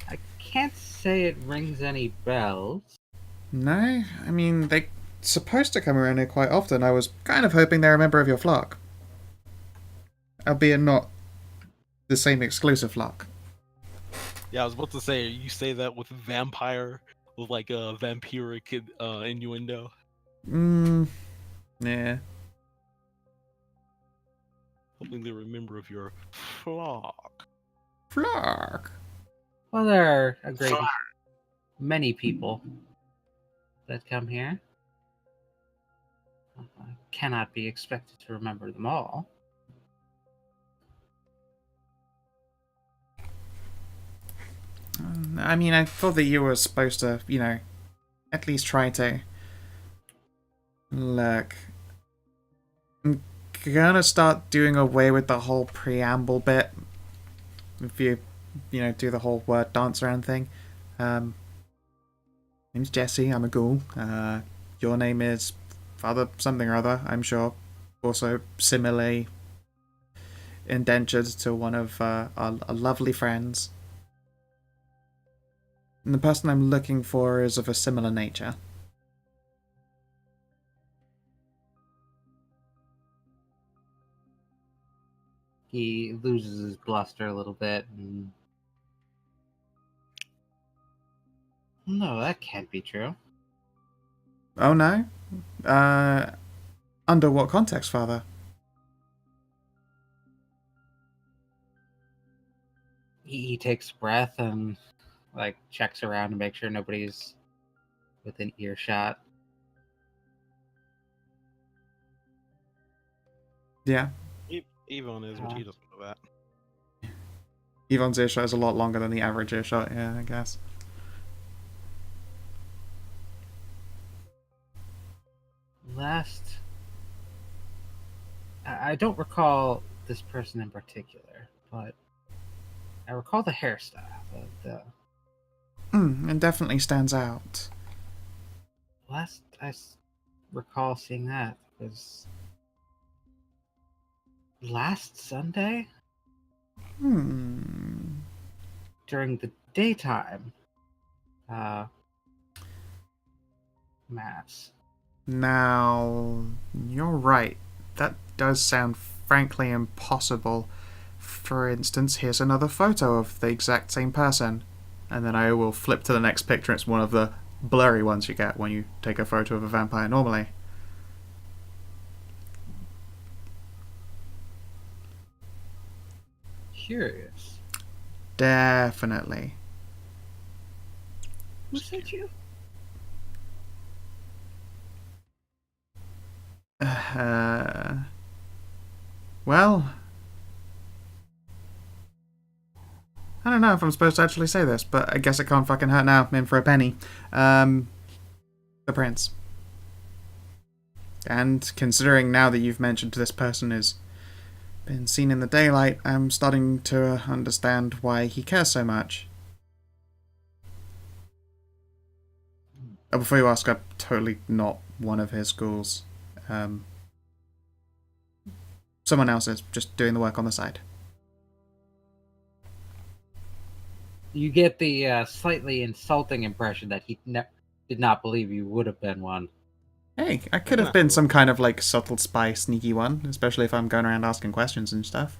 I can't say it rings any bells. No? I mean, they're supposed to come around here quite often. I was kind of hoping they're a member of your flock. Albeit not the same exclusive flock. Yeah, I was about to say, you say that with vampire, with like a vampiric innuendo. Yeah. Hoping they're a member of your flock. Flock? Well, there are a great many people that come here. I cannot be expected to remember them all. I mean, I thought that you were supposed to, at least try to. Look, I'm gonna start doing away with the whole preamble bit. If you, do the whole word dance around thing. Name's Jesse, I'm a ghoul. Your name is Father something or other, I'm sure. Also, similarly indentured to one of our lovely friends. And the person I'm looking for is of a similar nature. He loses his bluster a little bit. And... No, that can't be true. Oh no? Under what context, Father? He takes a breath and checks around to make sure nobody's within earshot. Yeah. Evon is, but he doesn't know that. Yvonne's earshot is a lot longer than the average earshot, yeah, I guess. I don't recall this person in particular, but I recall the hairstyle. It definitely stands out. Last I recall seeing that was last Sunday during the daytime mass. Now, you're right. That does sound frankly impossible. For instance, here's another photo of the exact same person. And then I will flip to the next picture. It's one of the blurry ones you get when you take a photo of a vampire normally. Curious. Definitely. Who sent you? Well, I don't know if I'm supposed to actually say this, but I guess it can't fucking hurt now. I'm in for a penny. The prince. And considering now that you've mentioned this person has been seen in the daylight, I'm starting to understand why he cares so much. Oh, before you ask, I'm totally not one of his ghouls. Someone else is just doing the work on the side. You get the slightly insulting impression that he did not believe you would have been one. Hey, I could have been some kind of subtle spy, sneaky one, especially if I'm going around asking questions and stuff.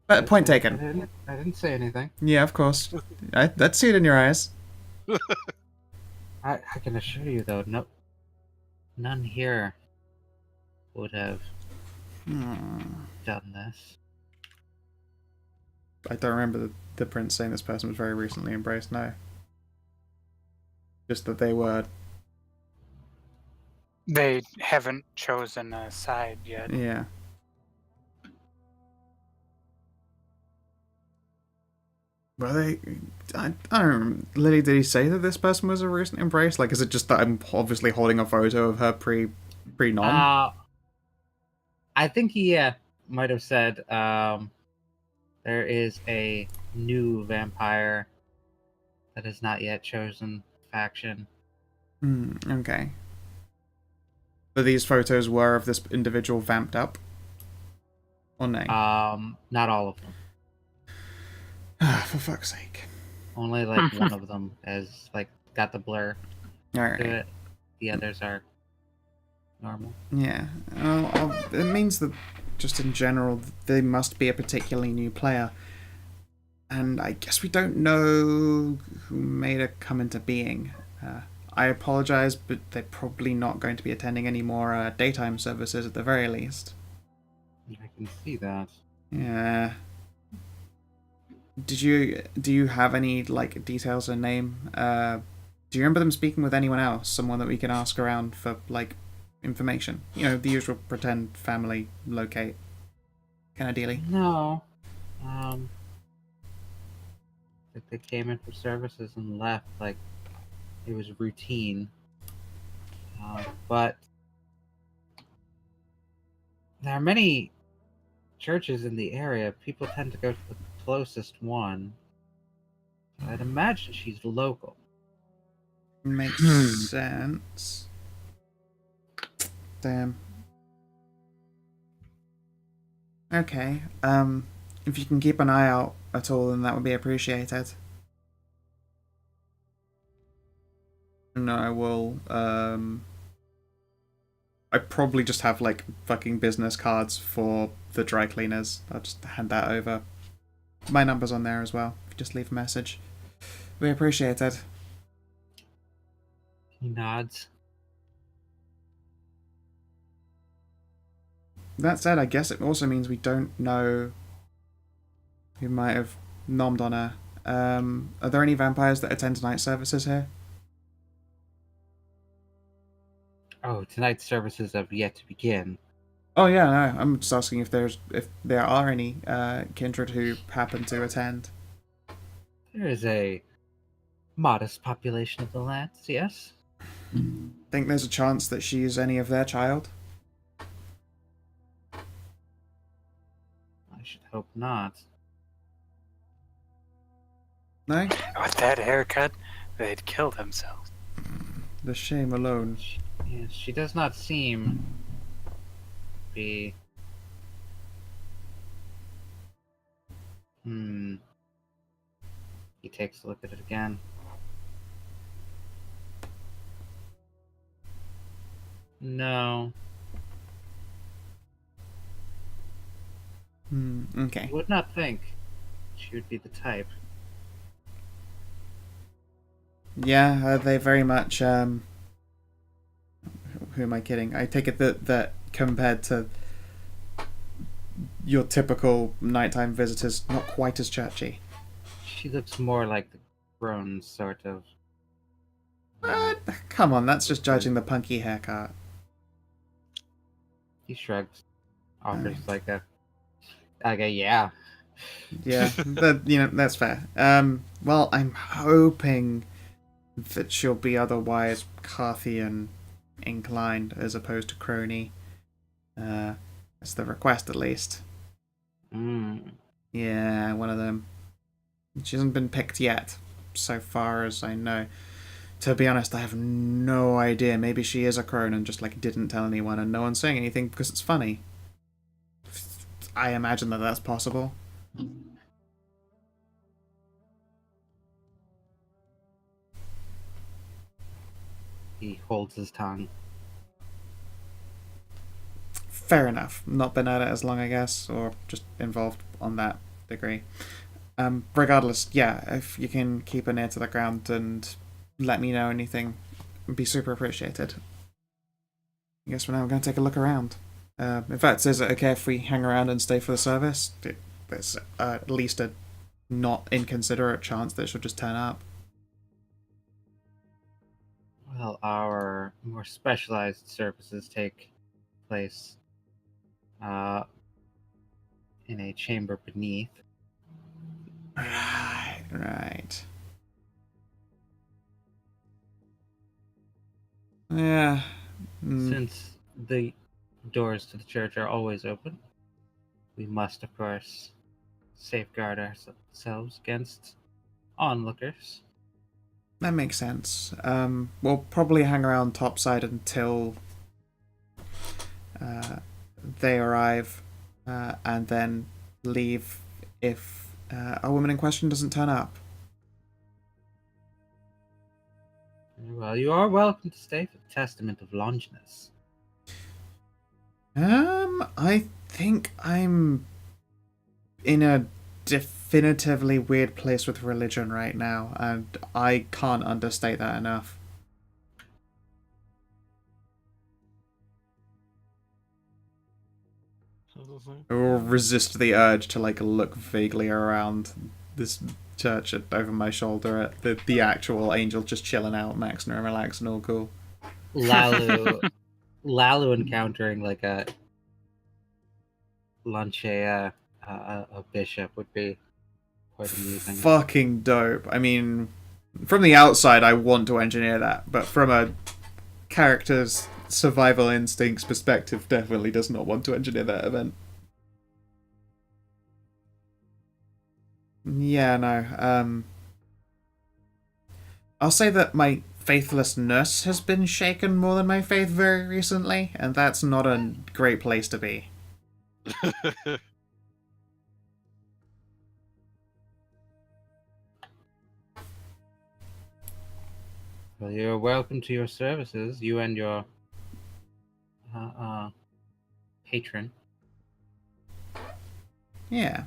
But point taken. I didn't say anything. Yeah, of course. Let's see it in your eyes. I can assure you, though, none here would have done this. I don't remember the prince saying this person was very recently embraced, no. Just that they were... They haven't chosen a side yet. Yeah. Well, I don't remember. Lily, did he say that this person was a recent embrace? Is it just that I'm obviously holding a photo of her pre-nom? I think he might have said there is a new vampire that has not yet chosen faction. Okay. But these photos were of this individual vamped up? Or no? Not all of them. For fuck's sake. Only one of them has got the blur Alright. to it. The others are normal. Yeah. It means that just in general, they must be a particularly new player. And I guess we don't know who made her come into being. I apologize, but they're probably not going to be attending any more daytime services at the very least. I can see that. Yeah. Do you have any details or name Do you remember them speaking with anyone else? Someone that we can ask around for, like, information? You know, the usual pretend family locate kind of dealy. No. Like they came in for services and left like it was routine. But there are many churches in the area. People tend to go to the closest one. I'd imagine she's local. Makes sense. Damn. Okay. If you can keep an eye out at all, then that would be appreciated. And I will, I probably just have, like, fucking business cards for the dry cleaners. I'll just hand that over. My number's on there as well. If you just leave a message. We appreciate it. He nods. That said, I guess it also means we don't know who might have nommed on her. Are there any vampires that attend night services here? Oh, tonight's services have yet to begin. Oh yeah, no. I'm just asking if there are any kindred who happen to attend. There is a modest population of the lands, yes? Think there's a chance that she's any of their child? I should hope not. No? With that haircut, they'd kill themselves. The shame alone. Yes, she does not seem to be. He takes a look at it again. No. Okay. I would not think she would be the type. Yeah, they very much, who am I kidding? I take it that compared to your typical nighttime visitors, not quite as churchy. She looks more like the grown sort of. Come on, that's just judging the punky haircut. He shrugs. Offers like a yeah. Yeah, that's fair. Well, I'm hoping that she'll be otherwise Carthian inclined as opposed to crony. That's the request, at least. Yeah, one of them. She hasn't been picked yet, so far as I know. To be honest, I have no idea. Maybe she is a crone and just, like, didn't tell anyone and no one's saying anything because it's funny. I imagine that that's possible. He holds his tongue. Fair enough. Not been at it as long, I guess, or just involved on that degree. Regardless, yeah, if you can keep an ear to the ground and let me know anything, it'd be super appreciated. I guess for now I'm going to take a look around. In fact, is it okay if we hang around and stay for the service? There's at least a not inconsiderate chance that she'll just turn up. Well, our more specialized services take place in a chamber beneath. Right. Yeah. Since the doors to the church are always open, we must, of course, safeguard ourselves against onlookers. That makes sense. We'll probably hang around topside until they arrive, and then leave if a woman in question doesn't turn up. Well, you are welcome to stay for the testament of Longinus. I think I'm in a definitively weird place with religion right now, and I can't understate that enough. I will resist the urge to, like, look vaguely around this church over my shoulder at the actual angel just chilling out, maxing and relaxing, all cool. Lalu encountering like a bishop would be quite amusing. Fucking dope. I mean, from the outside, I want to engineer that, but from a character's survival instincts perspective, definitely does not want to engineer that event. Yeah, no. I'll say that my faithlessness has been shaken more than my faith very recently, and that's not a great place to be. Well, you're welcome to your services, you and your patron. Yeah.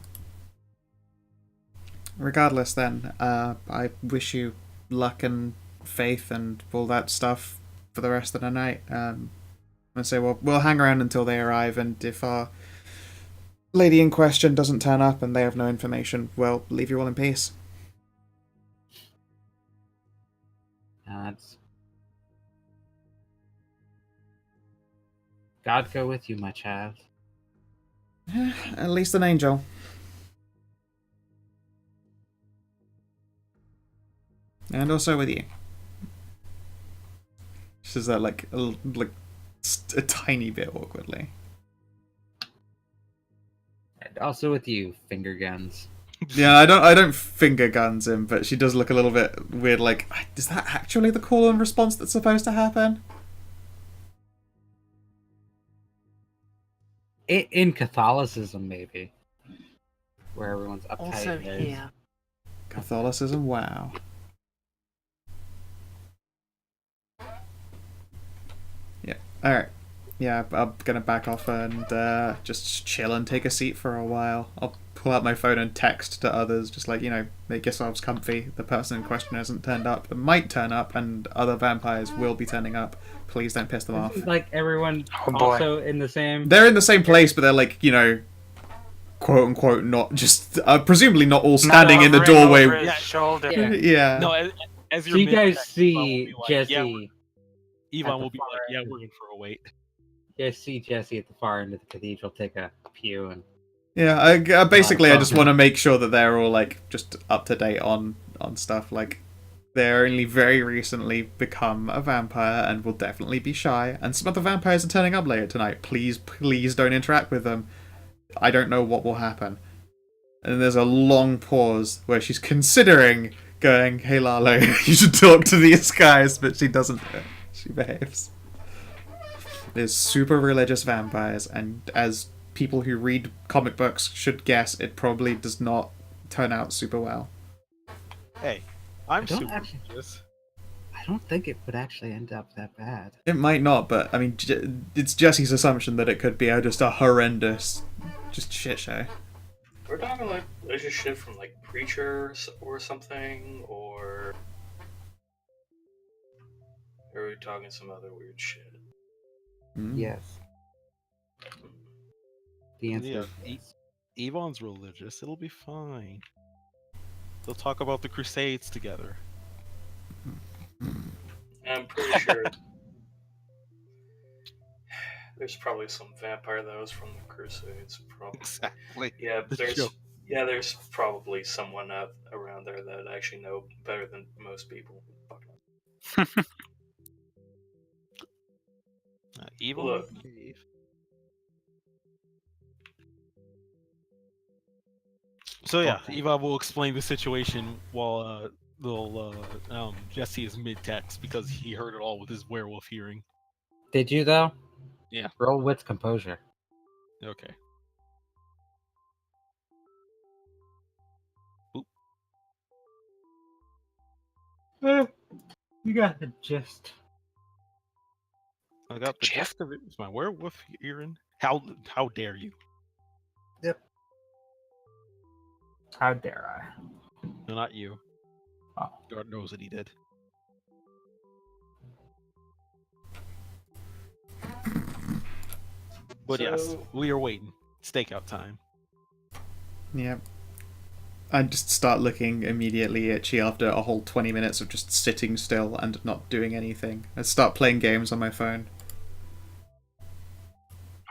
Regardless, then, I wish you luck and faith and all that stuff for the rest of the night. I say we'll hang around until they arrive, and if our lady in question doesn't turn up and they have no information, we'll leave you all in peace. God go with you, my child. At least an angel. And also with you. She says that like a tiny bit awkwardly. And also with you, finger guns. Yeah, I don't finger guns him, but she does look a little bit weird. Like, is that actually the call and response that's supposed to happen? In Catholicism, maybe, where everyone's uptight. Also here. Catholicism, wow. Yeah. All right. Yeah, I'm gonna back off and just chill and take a seat for a while. I'll pull out my phone and text to others, just like, make yourselves comfy. The person in question hasn't turned up, but might turn up, and other vampires will be turning up. Please don't piss them off. Like everyone boy. also in the same. They're in the same place, but they're like, quote unquote, not just presumably not all standing in the doorway. Over his shoulder. Yeah. Yeah. No, as So you're you guys mid-text, see Yvonne will be like, Jesse. Yeah, Yvonne will be far like, yeah, end. we're in for a wait. You guys see Jesse at the far end of the cathedral take a pew and. Yeah, I basically I just want to make sure that they're all like just up to date on stuff. Like, they're only very recently become a vampire and will definitely be shy. And some other vampires are turning up later tonight. Please don't interact with them. I don't know what will happen. And there's a long pause where she's considering going, "Hey Lalo, you should talk to these guys," but she doesn't. She behaves. There's super religious vampires, and as people who read comic books should guess, it probably does not turn out super well. Hey, I'm don't super actually- religious. I don't think it would actually end up that bad. It might not, but I mean, it's Jesse's assumption that it could be just a horrendous, just shit show. We're talking like religious shit from like preachers or something, or are we talking some other weird shit? Mm. Yes. The answer Yeah, is yes. Yvonne's religious. It'll be fine. They'll talk about the Crusades together. I'm pretty sure there's probably some vampire that was from the Crusades. Probably. Exactly. Yeah, The there's joke. there's probably someone around there that actually know better than most people. Yvonne Look. will behave. So yeah, Yvonne will explain the situation while Jesse is mid-text because he heard it all with his werewolf hearing. Did you though? Yeah. Roll with composure. Okay. You got the gist. I got the gist of it. It's my werewolf hearing. How dare you? How dare I? No, not you. Oh. God knows that he did. But yes, So- we are waiting. Stakeout time. Yeah. I just start looking immediately itchy after a whole 20 minutes of just sitting still and not doing anything. I start playing games on my phone.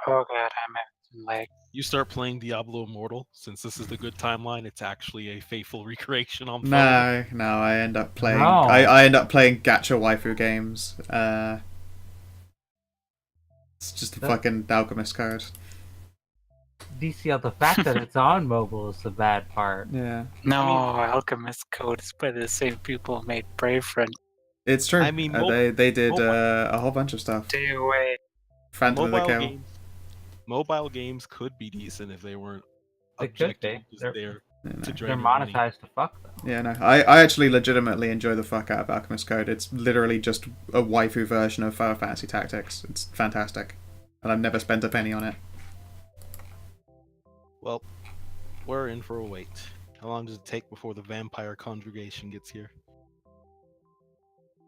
Oh god, I'm having like You start playing Diablo Immortal. Since this is the good timeline, it's actually a faithful recreation on phone. No, I end up playing. No. I end up playing gacha waifu games. It's just a fucking alchemist code. DCL, the fact that it's on mobile is the bad part. Yeah, no Alchemist Code is by the same people who made Brave Friend. it's true. I mean, they did mobile- a whole bunch of stuff. Stay away. Phantom of the Kill. Mobile games could be decent if they weren't They could be. objectively just They're- there You know. to drain They're your money. monetized to fuck though. Yeah, no, I actually legitimately enjoy the fuck out of Alchemist Code. It's literally just a waifu version of Final Fantasy Tactics. It's fantastic, and I've never spent a penny on it. Well, we're in for a wait. How long does it take before the vampire congregation gets here?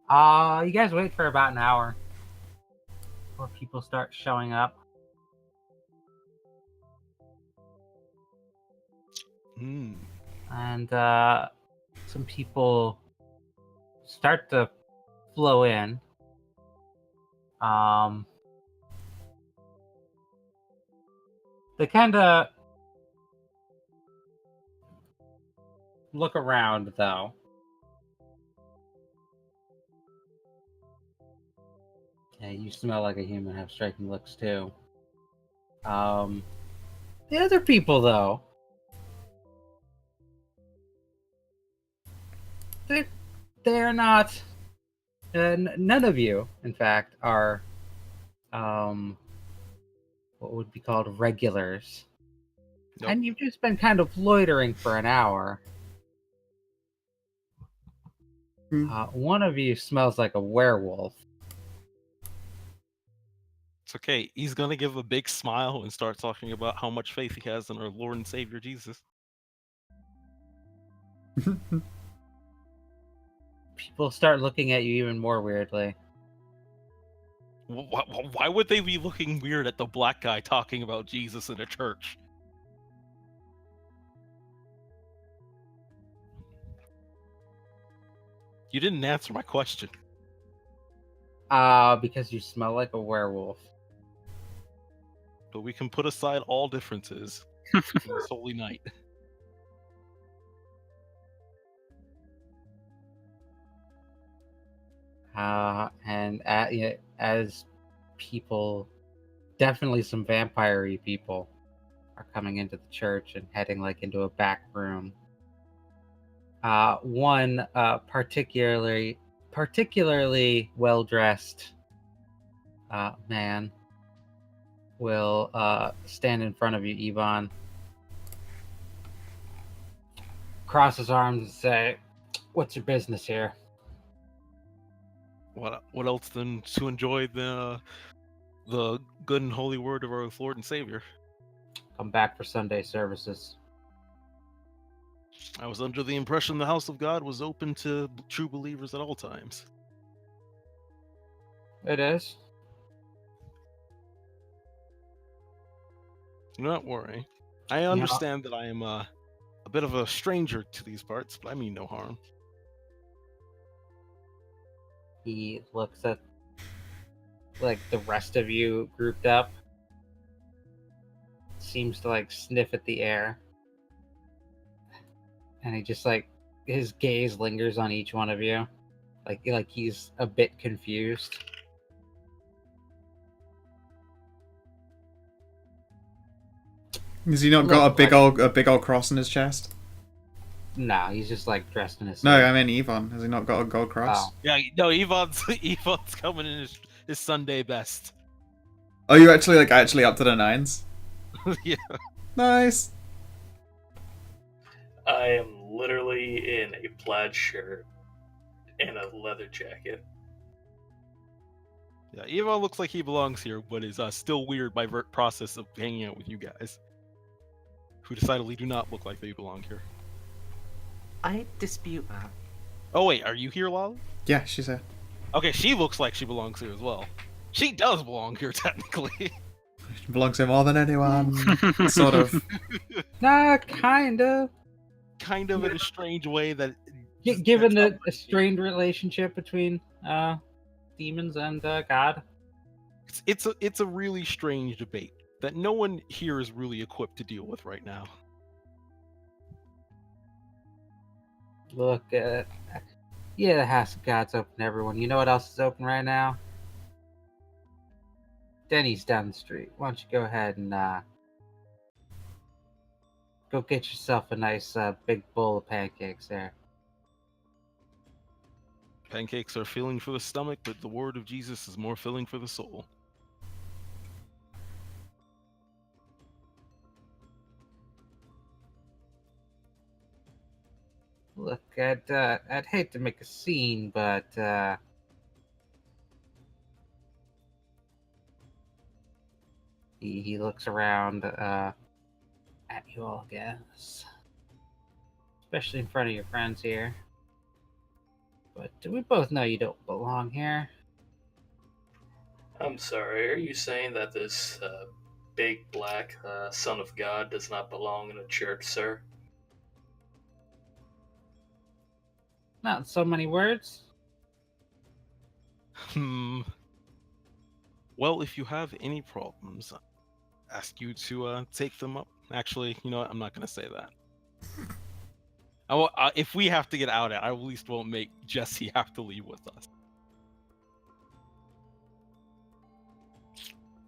You guys wait for about an hour before people start showing up. And some people start to flow in. They kind of look around, though. Yeah, you smell like a human, have striking looks, too. The other people, though, they're not. None of you, in fact, are what would be called regulars. Nope. And you've just been kind of loitering for an hour. One of you smells like a werewolf. It's okay. He's gonna give a big smile and start talking about how much faith he has in our Lord and Savior Jesus. People start looking at you even more weirdly. Why would they be looking weird at the black guy talking about Jesus in a church? You didn't answer my question. Because you smell like a werewolf. But we can put aside all differences in this holy night. And as people, definitely some vampire-y people, are coming into the church and heading like into a back room. One particularly well-dressed man will stand in front of you, Yvonne, cross his arms and say, "What's your business here?" What else than to enjoy the good and holy word of our Lord and Savior? Come back for Sunday services. I was under the impression the house of God was open to true believers at all times. It is. Do not worry. I understand that I am a bit of a stranger to these parts, but I mean no harm. He looks at like the rest of you grouped up. Seems to like sniff at the air. And he just like his gaze lingers on each one of you. Like he's a bit confused. Has he not got a big old cross on his chest? No, he's just like dressed in his No, I mean Yvonne. Has he not got a gold cross? Oh. Yeah, no, Yvonne's coming in his Sunday best. Oh, you're actually up to the nines? Yeah. Nice. I am literally in a plaid shirt and a leather jacket. Yeah, Yvonne looks like he belongs here, but is still weird by process of hanging out with you guys, who decidedly do not look like they belong here. I dispute that. Oh wait, are you here, Lolly? Yeah, she's here. Okay, she looks like she belongs here as well. She does belong here technically. She belongs here more than anyone. Sort of. Nah, kinda. kind of in a strange way that. Given that's the not strained relationship between demons and God. it's a really strange debate that no one here is really equipped to deal with right now. Look, yeah, the House of God's open to everyone. You know what else is open right now? Denny's down the street. Why don't you go ahead and go get yourself a nice big bowl of pancakes there. Pancakes are filling for the stomach, but the word of Jesus is more filling for the soul. Look, I'd hate to make a scene, but he looks around at you all, I guess, especially in front of your friends here. But we both know you don't belong here. I'm sorry, are you saying that this big black son of God does not belong in a church, sir? Not in so many words. Well, if you have any problems, I ask you to take them up. Actually, you know what? I'm not going to say that. If we have to get out, I at least won't make Jesse have to leave with us.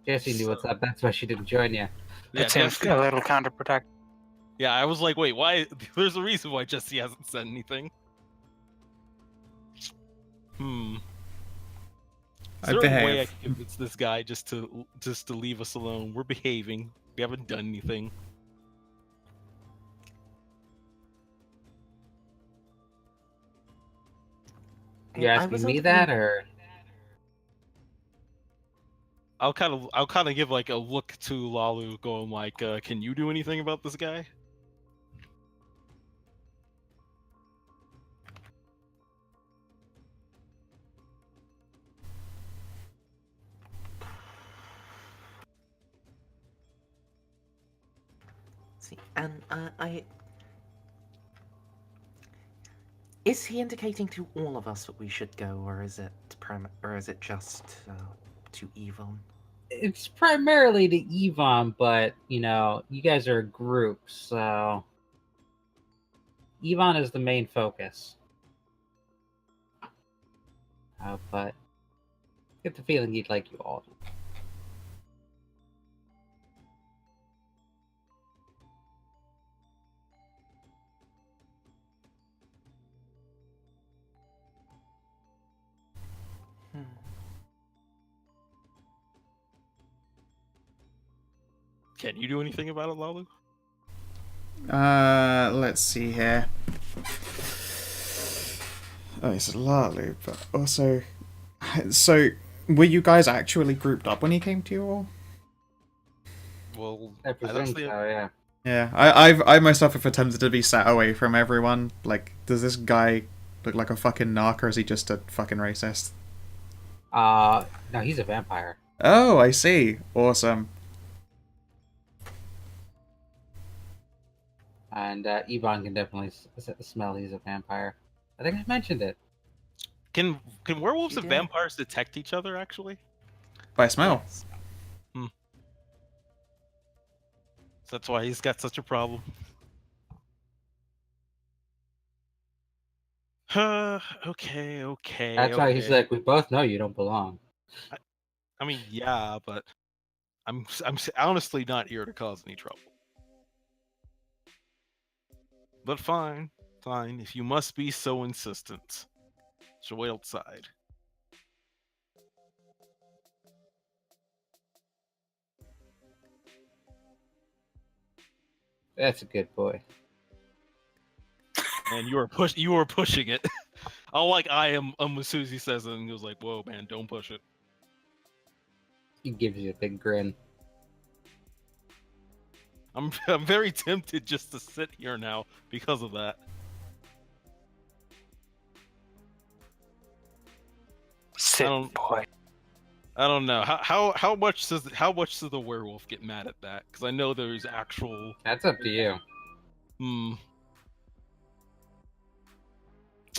Jessie knew what's up. That's why she didn't join you. Yeah, It seems Jesse- a little counterproductive. yeah, I was like, wait, why? There's a reason why Jesse hasn't said anything. Is I there a way I behave. can convince this guy just to leave us alone? We're behaving. We haven't done anything. You're I asking was me under that, the- or I'll kind of give like a look to Lalu, going like, "Can you do anything about this guy?" See, and is he indicating to all of us that we should go, or is it just to Yvonne? it's primarily to Yvonne, but you know, you guys are a group, so Yvonne is the main focus. But I get the feeling he'd like you all. Hmm. Can you do anything about it, Lalu? Let's see here. Oh, it's Lalu, but also... So, were you guys actually grouped up when he came to you all? Well, I presume so, yeah. Yeah, I myself have attempted to be sat away from everyone. Like, does this guy look like a fucking narc, or is he just a fucking racist? No, he's a vampire. Oh, I see. Awesome. And Yvonne can definitely smell he's a vampire. I think I mentioned it. can werewolves You and did. vampires detect each other? Actually, By smell. Yes. so that's why he's got such a problem. Okay. That's why he's okay. like, we both know you don't belong. I mean, yeah, but I'm honestly not here to cause any trouble. But fine. If you must be so insistent, shall wait outside. That's a good boy. And you were pushing it. Oh, like I am. As soon as he says it, and he was like, "Whoa, man, don't push it." He gives you a big grin. I'm very tempted just to sit here now because of that. Sit, don't- boy. I don't know how much does the werewolf get mad at that? Because I know there's actual. That's up to you.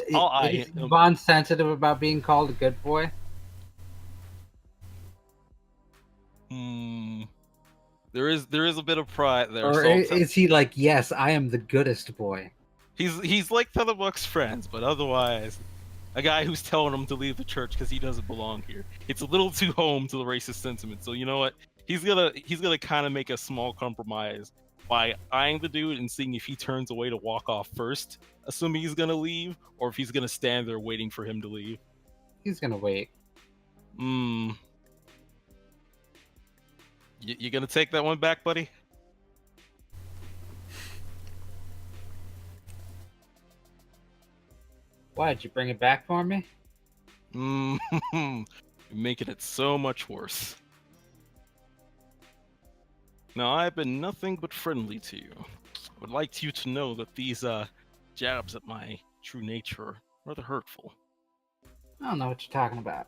Is Vaughn sensitive about being called a good boy? There is a bit of pride there. Or So is he like, yes, I am the goodest boy? he's like Featherbuck's friends, but otherwise, a guy who's telling him to leave the church because he doesn't belong here. It's a little too home to the racist sentiment. So you know what? He's gonna kind of make a small compromise by eyeing the dude and seeing if he turns away to walk off first, assuming he's gonna leave, or if he's gonna stand there waiting for him to leave. He's gonna wait. You gonna take that one back, buddy? Why did you bring it back for me? You're making it so much worse. Now, I've been nothing but friendly to you. I would like you to know that these jabs at my true nature are rather hurtful. I don't know what you're talking about.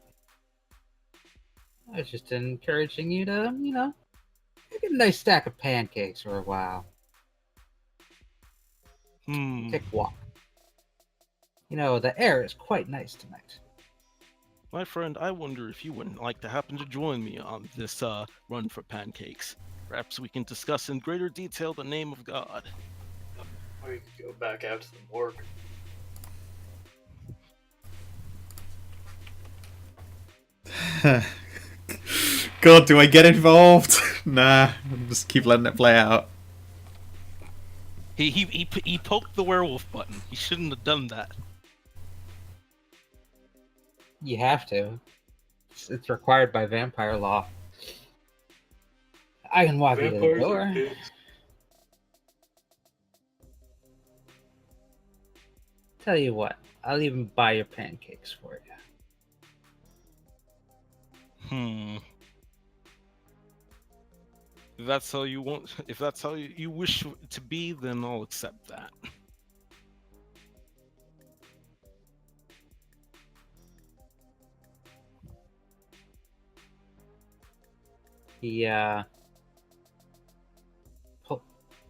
I was just encouraging you to, get a nice stack of pancakes for a while. Take a walk. The air is quite nice tonight. My friend, I wonder if you wouldn't like to happen to join me on this run for pancakes. Perhaps we can discuss in greater detail the name of God. We could go back out to the morgue. God, do I get involved? Nah, I'll just keep letting it play out. He poked the werewolf button. He shouldn't have done that. You have to. It's required by vampire law. I can walk you to the Vampires door. are kids. Tell you what, I'll even buy your pancakes for you. If that's how you want, if that's how you wish it to be, then I'll accept that. He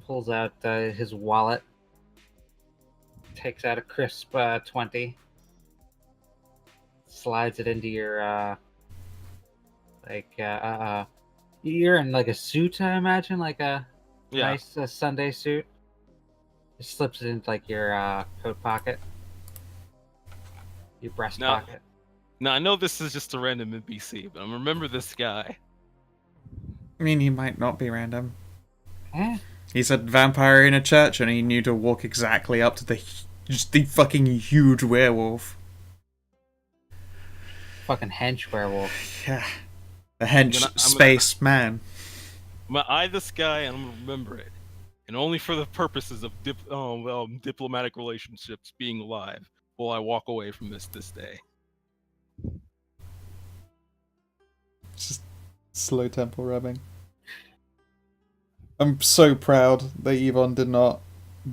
pulls out his wallet, takes out a crisp 20, slides it into your you're in like a suit, I imagine, like a nice Sunday suit. Just slips it into like your coat pocket, your breast pocket. Now I know this is just a random NPC, but I remember this guy. I mean, he might not be random. Eh? He said vampire in a church, and he knew to walk exactly up to the fucking huge werewolf. Fucking hench werewolf. Yeah. The hench space man. I'm gonna eye this guy and I'm gonna remember it. And only for the purposes of diplomatic relationships being alive will I walk away from this day. Just slow tempo rubbing. I'm so proud that Yvonne did not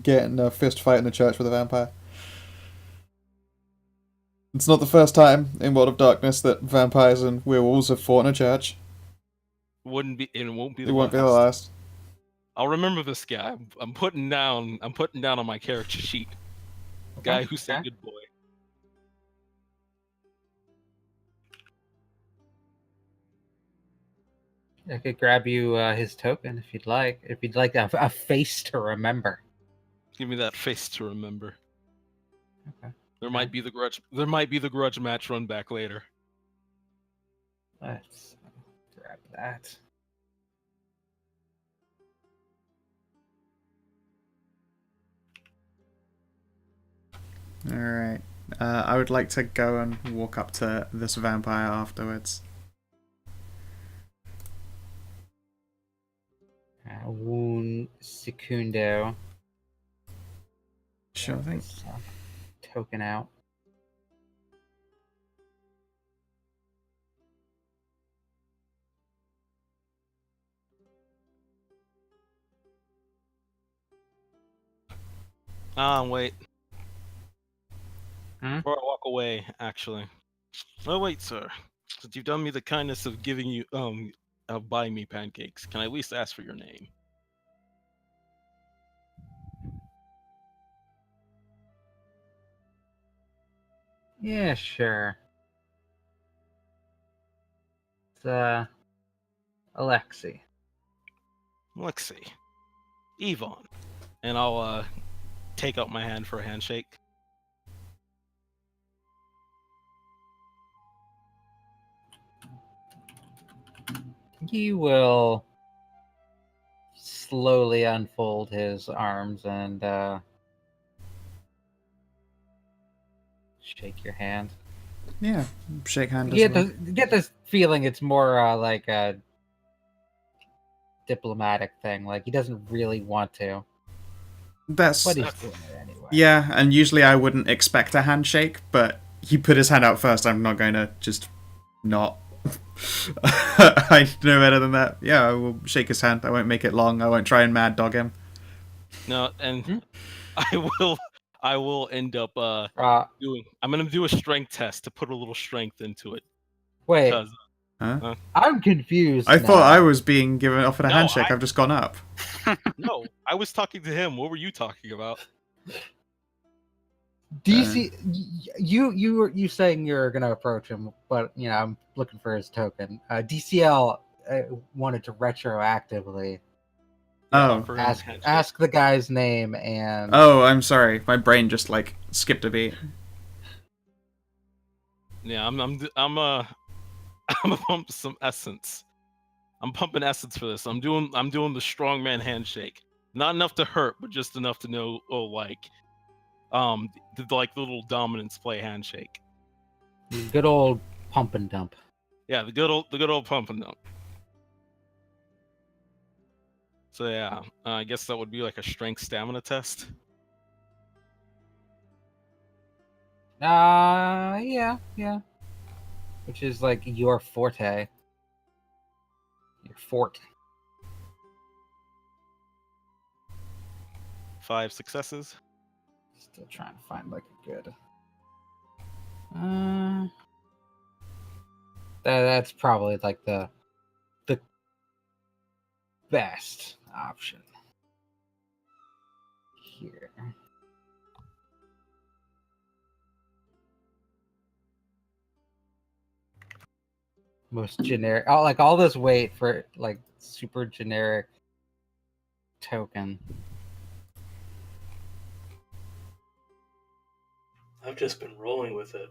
get in a fist fight in the church with a vampire. It's not the first time in World of Darkness that vampires and werewolves have fought in a church. It won't be the last. I'll remember this guy. I'm putting down on my character sheet. Guy who said good boy. I could grab you his token if you'd like. If you'd like a face to remember. Give me that face to remember. Okay. There might be the grudge match run back later. Let's grab that. Alright. I would like to go and walk up to this vampire afterwards. Un secundo. Sure thing. Token out. Wait. Before I walk away, actually. Oh wait, sir. Since you've done me the kindness of giving you of buying me pancakes, can I at least ask for your name? Yeah, sure. It's Alexei. Let's see. Yvonne. And I'll take out my hand for a handshake. He will slowly unfold his arms and shake your hand. Yeah, shake hand You as well. get this feeling it's more like a diplomatic thing. Like he doesn't really want to, That's but he's doing it anyway. yeah, and usually I wouldn't expect a handshake, but he put his hand out first. I'm not going to just not. I know better than that. Yeah, I will shake his hand. I won't make it long. I won't try and mad dog him. No, and I will end up I'm gonna do a strength test to put a little strength into it. Wait, Because Huh? I'm confused. I thought now. I was being given offered a No, handshake. I've just gone up. no, I was talking to him. What were you talking about? DC, you saying you're gonna approach him, but I'm looking for his token. DCL wanted to retroactively Oh. For him to handshake. ask the guy's name and Oh, I'm sorry. My brain just like skipped a beat. Yeah, I'm gonna pump some essence. I'm pumping essence for this. I'm doing the strongman handshake. Not enough to hurt, but just enough to know, the little dominance play handshake. good old pump and dump. Yeah, the good old pump and dump. So yeah, I guess that would be like a strength stamina test. Yeah. Which is like your forte. Your fort. 5 successes. Still trying to find like a good. That's probably like the best option here. Most generic. Oh, like all this weight for like super generic token. I've just been rolling with it.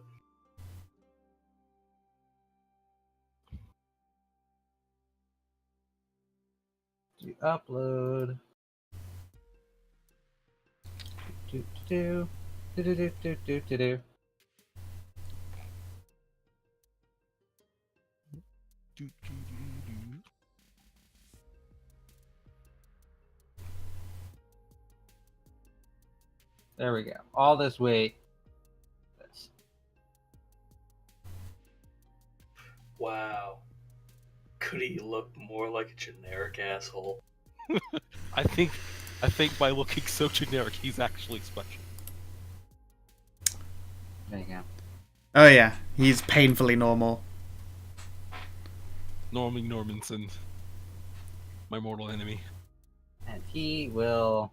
To upload. Do. There we go. All this weight. This. Wow. Could he look more like a generic asshole? I think by looking so generic, he's actually special. There you go. Oh yeah, he's painfully normal. Normanson, my mortal enemy. And he will.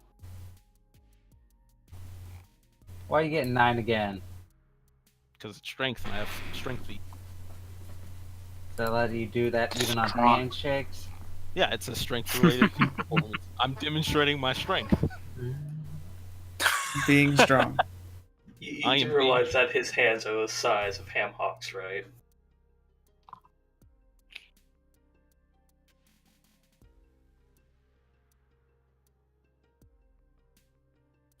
Why are you getting 9 again? Because it's strength, and I have strength feat. Does that let you do that even on Strong. handshakes? Yeah, it's a strength-related performance. I'm demonstrating my strength. Being strong. You I do am realize that his hands are the size of ham hocks, right?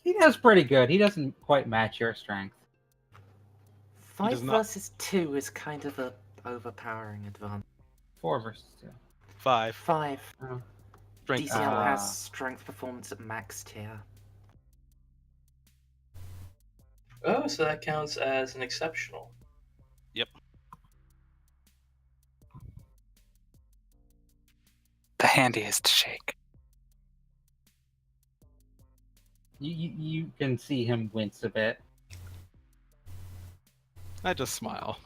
He does pretty good. He doesn't quite match your strength. 5 does not. versus 2 is kind of a overpowering advantage. 4 versus 2. 5 5. strength. DCL has strength performance at max tier. Oh, so that counts as an exceptional. Yep. The handiest shake. You can see him wince a bit. I just smile.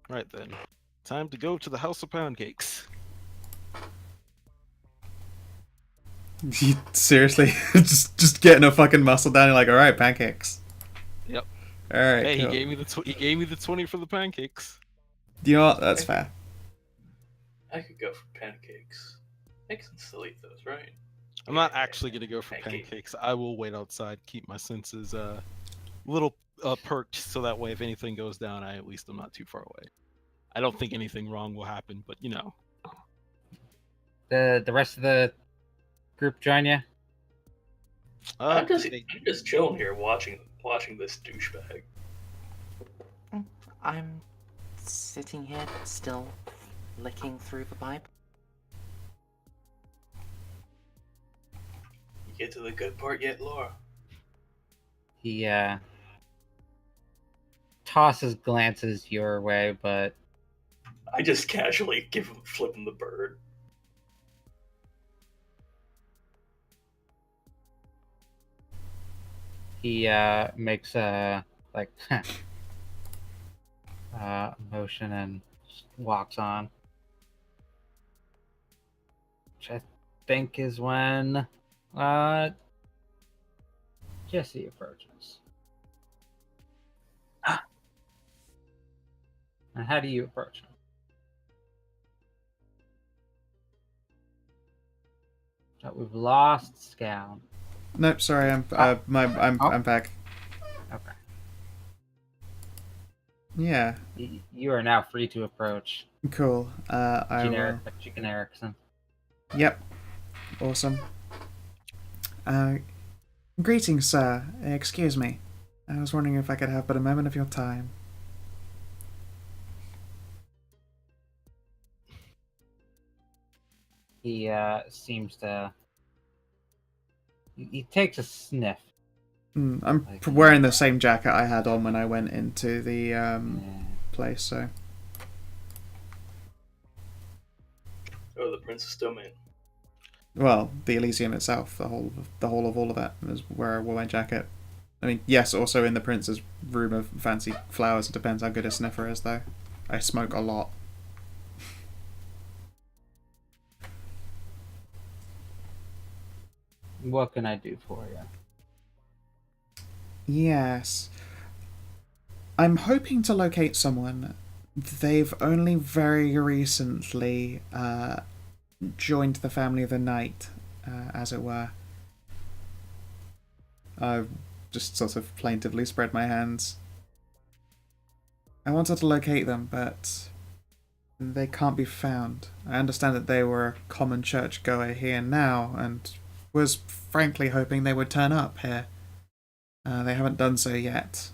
Right then, time to go to the House of Pound Cakes. You seriously just getting a fucking muscle down. You're like, all right, pancakes. Yep. All right. Hey, Cool. he gave me the 20 for the pancakes. You know what? That's fair. I could go for pancakes. I can still eat those, right? I'm not actually gonna go for Pancake. pancakes. I will wait outside, keep my senses little perked, so that way if anything goes down, I at least am not too far away. I don't think anything wrong will happen, but you know. The rest of the group join you. I'm They- just chilling here watching this douchebag. I'm sitting here still flicking through the Bible. You get to the good part yet, Laura? He tosses glances your way, but I just casually flip him the bird. he makes a motion and walks on. Which I think is when Jesse approaches. And how do you approach him? Oh, we've lost Scout. Nope. Sorry. I'm back. Okay. Yeah. You are now free to approach Cool. I will. Chicken Erickson. Yep. Awesome. Greetings, sir. Excuse me. I was wondering if I could have but a moment of your time. He seems to. He takes a sniff. I'm Like- wearing the same jacket I had on when I went into the Yeah. place, so. Oh, the Princess Domain. Well, the Elysium itself, the whole of all of that is where I wore my jacket. I mean, yes, also in the prince's room of fancy flowers. It depends how good a sniffer is, though. I smoke a lot. What can I do for you? Yes. I'm hoping to locate someone. They've only very recently joined the family of the night, as it were. I just sort of plaintively spread my hands. I wanted to locate them, but they can't be found. I understand that they were a common churchgoer here now, and was frankly hoping they would turn up here. They haven't done so yet.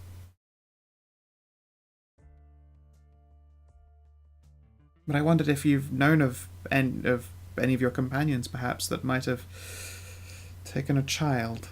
But I wondered if you've known of any of your companions, perhaps, that might have taken a child.